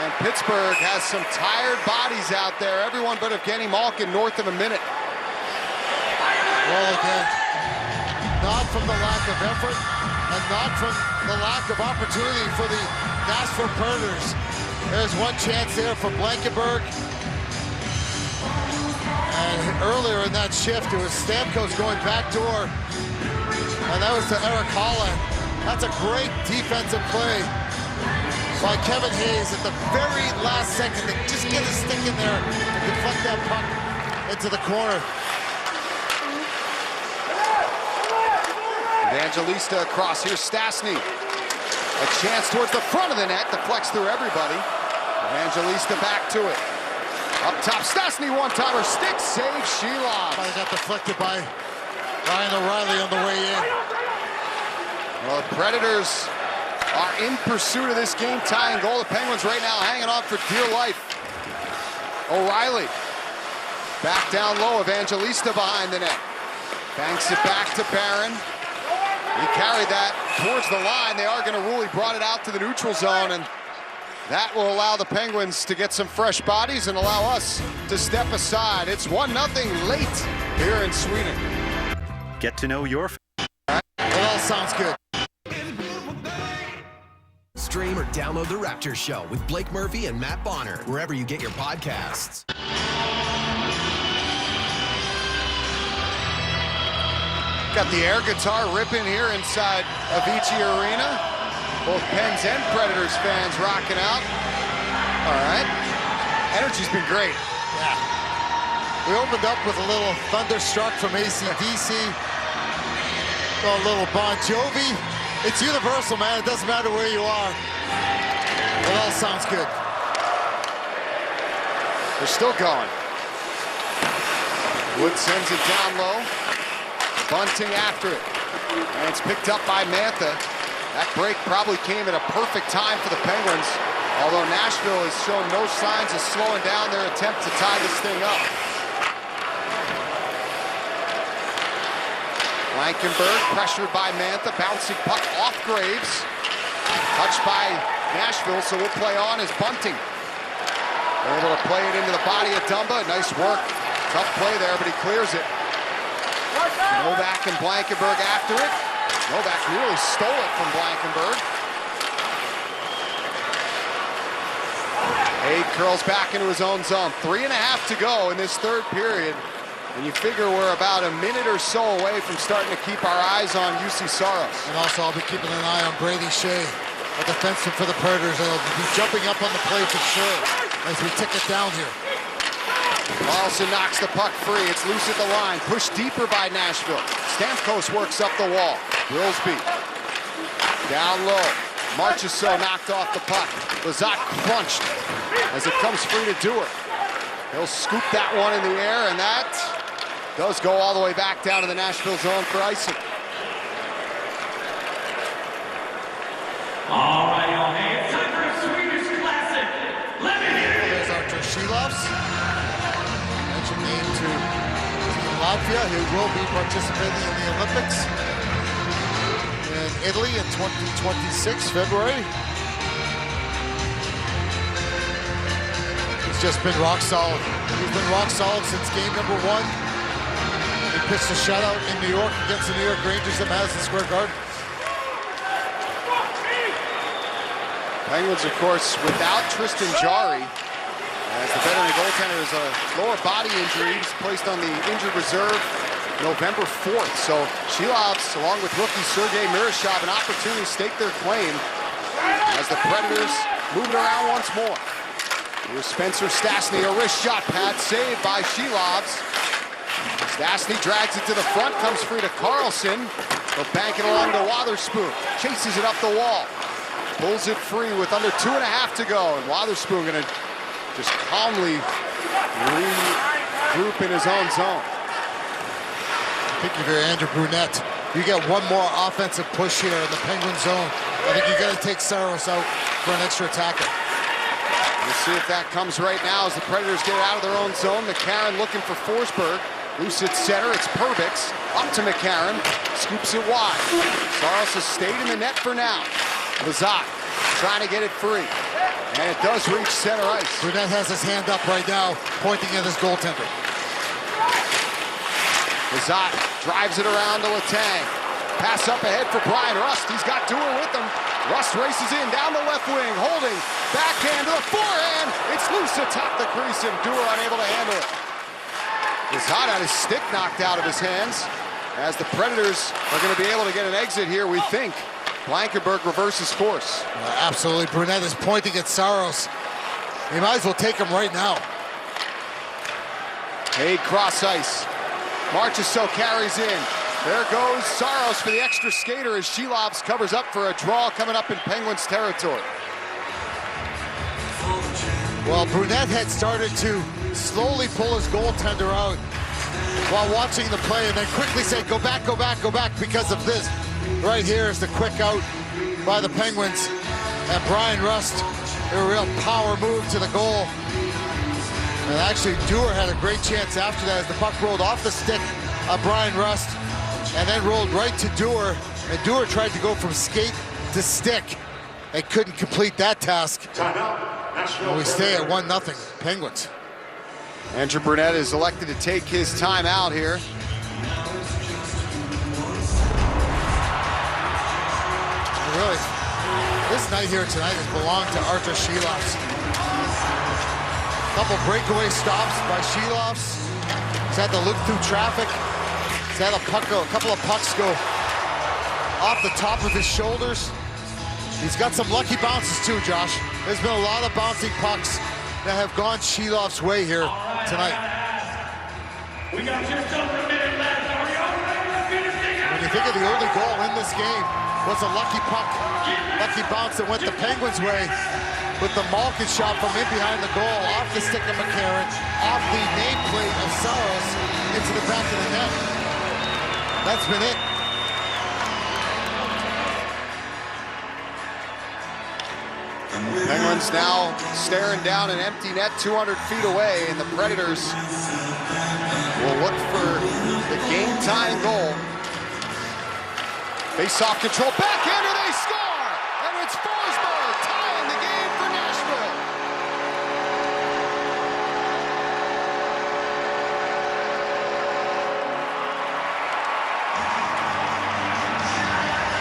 And Pittsburgh has some tired bodies out there, everyone but Evgeny Malkin north of a minute. Well, again, not from the lack of effort and not from the lack of opportunity for the Nashville Predators. There's one chance there for Blankenberg. And earlier in that shift, it was Stamkos going backdoor. And that was to Erik Haula. That's a great defensive play by Kevin Hayes at the very last second to just get his stick in there and deflect that puck into the corner. Evangelista across, here's Stastny. A chance towards the front of the net, deflects through everybody. Evangelista back to it. Up top, Stastny one-timer, stick save, Sheilov. Got deflected by Ryan O'Reilly on the way in. Well, the Predators are in pursuit of this game-tying goal. The Penguins right now hanging on for dear life. O'Reilly back down low, Evangelista behind the net. Banks it back to Barron. He carried that towards the line. They are going to rule he brought it out to the neutral zone, and that will allow the Penguins to get some fresh bodies and allow us to step aside. It's 1-0 late here in Sweden. Get to know your... Well, that sounds good. Stream or download The Raptors Show with Blake Murphy and Matt Bonner, wherever you get your podcasts. Got the air guitar ripping here inside Avicii Arena. Both Pens and Predators fans rocking out. All right. Energy's been great. Yeah. We opened up with a little Thunderstruck from AC/DC. A little Bon Jovi. It's universal, man. It doesn't matter where you are. It all sounds good. They're still going. Wood sends it down low. Bunting after it, and it's picked up by Mantha. That break probably came at a perfect time for the Penguins, although Nashville has shown no signs of slowing down their attempt to tie this thing up. Blankenberg pressured by Mantha, bouncing puck off Graves. Touched by Nashville, so we'll play on as Bunting. They're able to play it into the body of Dumba. Nice work. Tough play there, but he clears it. Novak and Blankenberg after it. Novak really stole it from Blankenberg. Haig curls back into his own zone. 3.5 to go in this third period. And you figure we're about a minute or so away from starting to keep our eyes on UC Saros. And also I'll be keeping an eye on Brady Shea, a defenseman for the Predators. They'll be jumping up on the play for sure as we tick it down here. Carlson knocks the puck free. It's loose at the line. Pushed deeper by Nashville. Stamkos works up the wall. Wilsby down low. Marchessault knocked off the puck. Lazat crunched as it comes free to Dewar. He'll scoop that one in the air, and that does go all the way back down to the Nashville zone for icing. All right, y'all. Hey, it's time for a Swedish classic. Let me hear it. There's Artur Shilovs. Mentioned name to Team Latvia, who will be participating in the Olympics in Italy in 2026, February. He's just been rock solid. He's been rock solid since game number 1. He pitched a shutout in New York against the New York Rangers at Madison Square Garden. Penguins, of course, without Tristan Jarry, As the veteran goaltender has a lower body injury. He's placed on the injured reserve November 4th. So Shilovs, along with rookie Sergei Mirashov, an opportunity to stake their claim as the Predators move it around once more. Here's Spencer Stastny, a wrist shot pad saved by Shilovs. Stastny drags it to the front, comes free to Carlson. He'll bank it along to Wotherspoon. Chases it up the wall. Pulls it free with under 2.5 to go. And Wotherspoon gonna just calmly regroup in his own zone. I think if you're Andrew Brunette, you get one more offensive push here in the Penguin zone. I think you got to take Saros out for an extra attacker. We'll see if that comes right now as the Predators get out of their own zone. McCarron looking for Forsberg. Loose at center, it's Perbix. Up to McCarron, scoops it wide. Saros has stayed in the net for now. Lazat trying to get it free. And it does reach center ice. Brunette has his hand up right now, pointing at his goaltender. Lazat drives it around to Letang. Pass up ahead for Brian Rust. He's got Dewar with him. Rust races in down the left wing, holding. Backhand to the forehand. It's loose atop the crease, and Dewar unable to handle it. Lazat had his stick knocked out of his hands. As the Predators are going to be able to get an exit here, we think. Blankenberg reverses course. Absolutely. Brunette is pointing at Saros. He might as well take him right now. Haig cross ice. Marchessault carries in. There goes Saros for the extra skater as Shilovs covers up for a draw coming up in Penguins territory. Well, Brunette had started to slowly pull his goaltender out while watching the play and then quickly say, go back, go back, go back because of this. Right here is the quick out by the Penguins. And Brian Rust, a real power move to the goal. And actually, Dewar had a great chance after that as the puck rolled off the stick of Brian Rust and then rolled right to Dewar. And Dewar tried to go from skate to stick and couldn't complete that task. And we stay at 1-0 Penguins. Andrew Brunette is elected to take his time out here. Really, this night here tonight has belonged to Arthur Shilovs. Couple breakaway stops by Shilovs. He's had to look through traffic. He's had a couple of pucks go off the top of his shoulders. He's got some lucky bounces too, Josh. There's been a lot of bouncing pucks that have gone Shilovs' way here tonight. We got just over a minute left. Are we all ready to finish the game? When you think of the only goal in this game was a lucky puck, lucky bounce that went the Penguins' way with the Malkin shot from in behind the goal, off the stick of McCarron, off the nameplate of Saros into the back of the net. That's been it. Penguins now staring down an empty net 200 feet away, and the Predators will look for the game-tying goal. Face-off control, backhander, they score! And it's Forsberg tying the game for Nashville.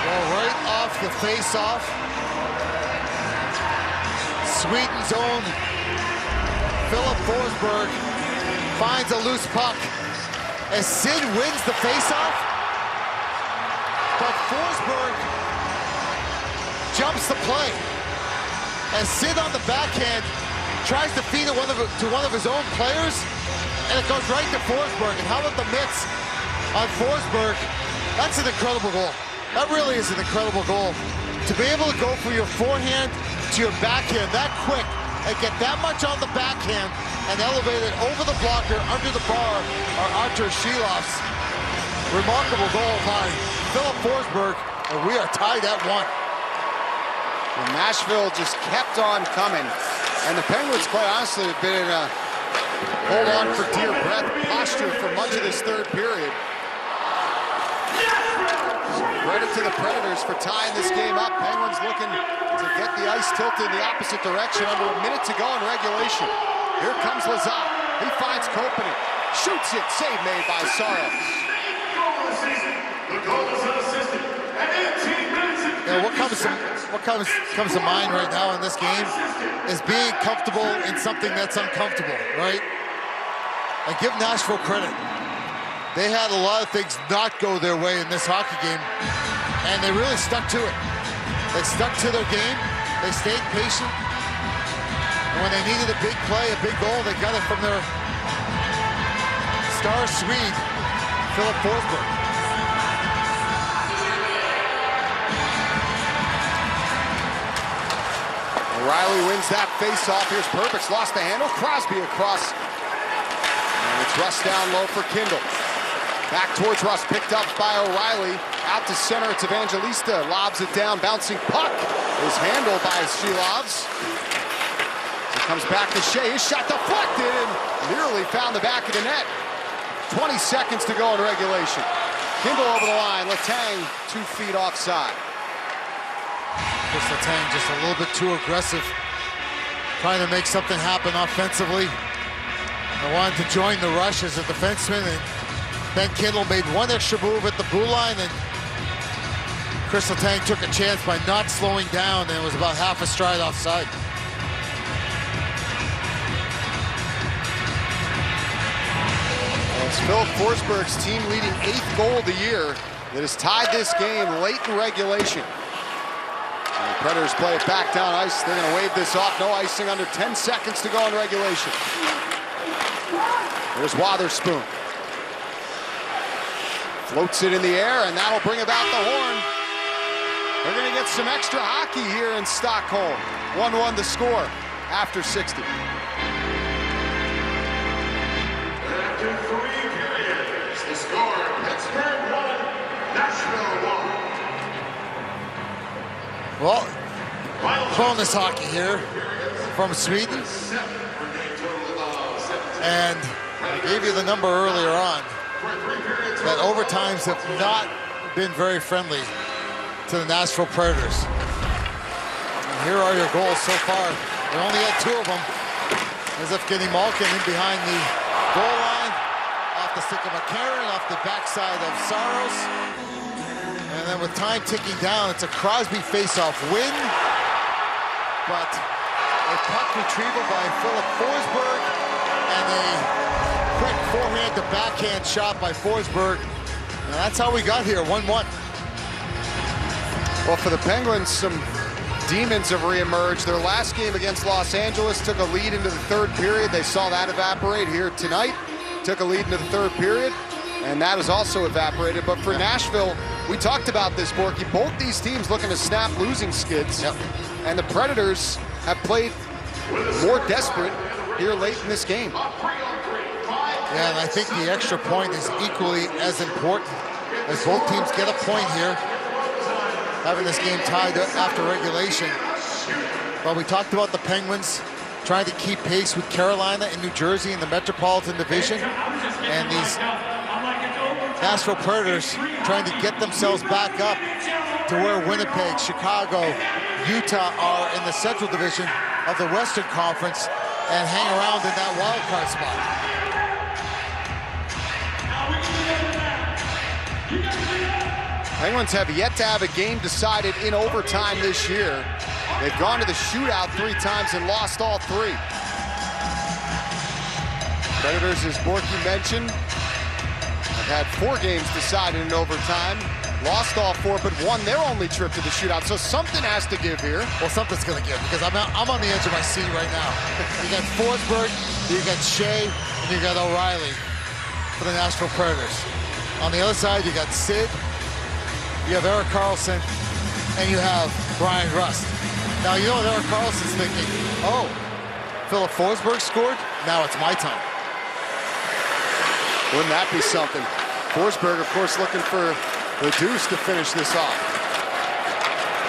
Well, right off the face-off, Sweden's own Philip Forsberg finds a loose puck as Sid wins the faceoff, but Forsberg jumps the play as Sid on the backhand tries to feed it to one of his own players, and it goes right to Forsberg. And how about the mitts on Forsberg? That's an incredible goal. That really is an incredible goal. To be able to go from your forehand to your backhand that quick and get that much on the backhand and elevate it over the blocker, under the bar, are Artur Shilovs. Remarkable goal by Philip Forsberg, and we are tied at 1. Well, Nashville just kept on coming, and the Penguins, quite honestly, have been in a hold on for dear breath posture for much of this third period. Credit to the Predators for tying this game up. Penguins looking to get the ice tilted in the opposite direction under a minute to go in regulation. Here comes Lazat. He finds Kopanen. Shoots it. Save made by Saros. what comes to mind right now in this game is being comfortable in something that's uncomfortable, right? I give Nashville credit. They had a lot of things not go their way in this hockey game, and they really stuck to it. They stuck to their game. They stayed patient. And when they needed a big play, a big goal, they got it from their star Swede, Philip Forsberg. O'Reilly wins that face-off. Here's Perbix, lost the handle. Crosby across. And it's Rust down low for Kindle. Back towards Rust, picked up by O'Reilly. Out to center, it's Evangelista. Lobs it down, bouncing puck is handled by Shelovs. It comes back to Shea. His shot deflected and nearly found the back of the net. 20 seconds to go in regulation. Kindle over the line. Letang 2 feet offside. Chris Letang just a little bit too aggressive, trying to make something happen offensively. I wanted to join the rush as a defenseman, and Ben Kindle made one extra move at the blue line, and Chris Letang took a chance by not slowing down, and it was about half a stride offside. It's Philip Forsberg's team-leading 8th goal of the year that has tied this game late in regulation. And the Predators play it back down ice. They're going to wave this off. No icing, under 10 seconds to go in regulation. There's Wotherspoon. Floats it in the air, and that'll bring about the horn. They're going to get some extra hockey here in Stockholm. 1-1 to score after 60. After 3 periods, the score, Pittsburgh 1, Nashville 1. Well, bonus hockey here from Sweden. And I gave you the number earlier on that overtimes have not been very friendly to the Nashville Predators. And here are your goals so far. They only had 2 of them. As if getting Malkin in behind the goal line, off the stick of McCarron, off the backside of Saros. And then with time ticking down, it's a Crosby face-off win. But a puck retrieval by Philip Forsberg and a quick forehand to backhand shot by Forsberg. And that's how we got here, 1-1. Well, for the Penguins, some demons have reemerged. Their last game against Los Angeles took a lead into the 3rd period. They saw that evaporate here tonight. Took a lead into the 3rd period, and that has also evaporated. But for Nashville, we talked about this, Borky. Both these teams looking to snap losing skids. Yep. And the Predators have played more desperate here late in this game. Yeah, and I think the extra point is equally as important as both teams get a point here, having this game tied after regulation. Well, we talked about the Penguins trying to keep pace with Carolina and New Jersey in the Metropolitan Division, and these Nashville Predators trying to get themselves back up to where Winnipeg, Chicago, Utah are in the Central Division of the Western Conference and hang around in that wild card spot. Penguins have yet to have a game decided in overtime this year. They've gone to the shootout 3 times and lost all 3. Predators, as Borky mentioned, have had 4 games decided in overtime. Lost all 4, but won their only trip to the shootout. So something has to give here. Well, something's going to give, because I'm on the edge of my seat right now. You got Forsberg, you got Shea, and you got O'Reilly for the Nashville Predators. On the other side, you got Sid, you have Erik Karlsson, and you have Brian Rust. Now, you know what Erik Karlsson's thinking? Oh, Philip Forsberg scored? Now it's my time. Wouldn't that be something? Forsberg, of course, looking for the deuce to finish this off.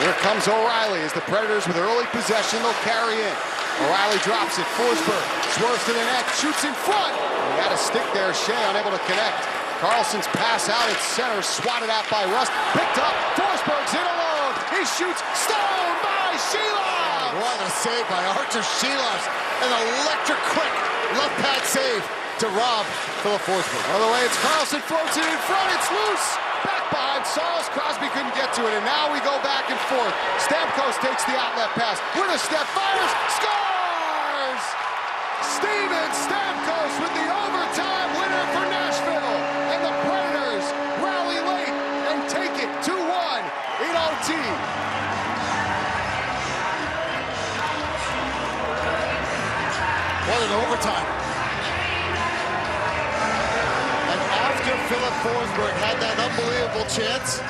Here comes O'Reilly as the Predators with early possession. They'll carry in. O'Reilly drops it. Forsberg swerves to the net, shoots in front. He had a stick there. Shea unable to connect. Karlsson's pass out at center, swatted out by Rust. Picked up. Forsberg's in alone. He shoots. Stoned by Shelov. What a save by Archer Shelov. An electric quick left pad save to rob Philip Forsberg. By the way, it's Karlsson, floats it in front. It's loose. Back behind Saros. Crosby couldn't get to it, and now we go back and forth. Stamkos takes the outlet pass. With a step, fires, scores! Steven Stamkos with the overtime winner for Nashville. And the Predators rally late and take it 2-1 in OT. What an overtime. And after Philip Forsberg had that unbelievable chance,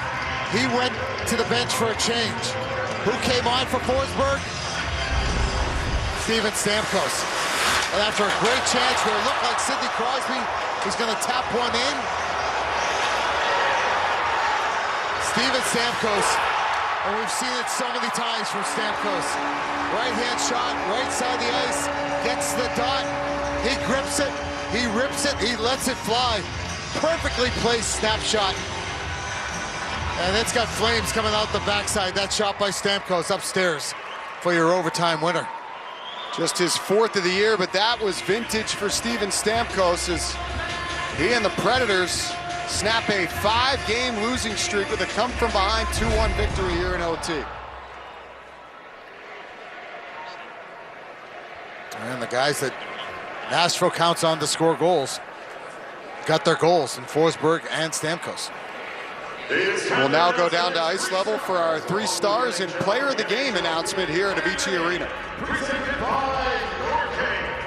he went to the bench for a change. Who came on for Forsberg? Steven Stamkos. And after a great chance where it looked like Sidney Crosby was going to tap one in, Steven Stamkos, and we've seen it so many times from Stamkos. Right-hand shot, right side of the ice, gets the dot, he grips it, he rips it, he lets it fly. Perfectly placed snapshot. And it's got flames coming out the backside. That shot by Stamkos upstairs for your overtime winner. Just his 4th of the year, but that was vintage for Steven Stamkos as he and the Predators snap a 5-game losing streak with a come-from-behind 2-1 victory here in OT. And the guys that Nashville counts on to score goals got their goals in Forsberg and Stamkos. We'll now go down to ice level for our 3 stars and player of the game announcement here at Avicii Arena. Presented by Norcane.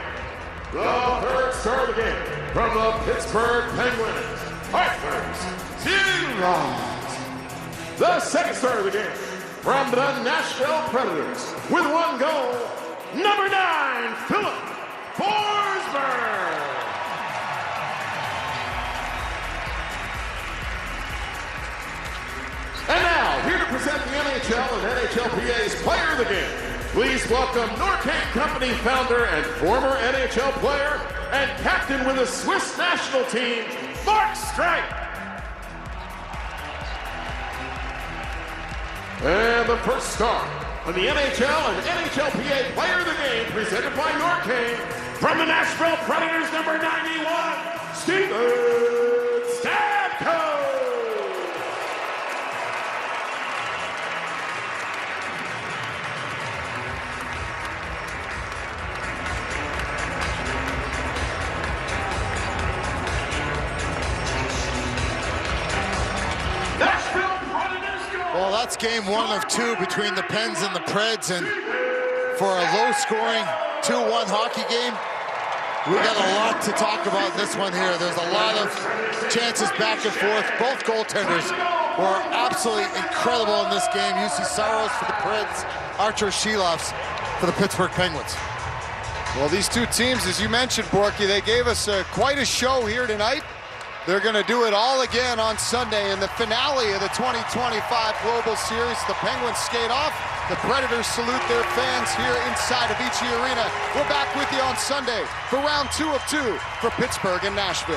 The third star of the game from the Pittsburgh Penguins, Arthur Sweedin. The second star of the game from the Nashville Predators with 1 goal, number 9, Philip Forsberg. And now, here to present the NHL and NHLPA's Player of the Game, please welcome Norcane Company founder and former NHL player and captain with the Swiss national team, Mark Streit. And the first star on the NHL and NHLPA Player of the Game, presented by Norcane, from the Nashville Predators, number 91, Steven Stamkos. Well, that's game 1 of 2 between the Pens and the Preds, and for a low-scoring 2-1 hockey game, we got a lot to talk about in this one here. There's a lot of chances back and forth. Both goaltenders were absolutely incredible in this game. UC Saros for the Preds, Archer Shilovs for the Pittsburgh Penguins. Well, these 2 teams, as you mentioned, Borky, they gave us quite a show here tonight. They're going to do it all again on Sunday in the finale of the 2025 Global Series. The Penguins skate off. The Predators salute their fans here inside Avicii Arena. We're back with you on Sunday for round 2 of 2 for Pittsburgh and Nashville.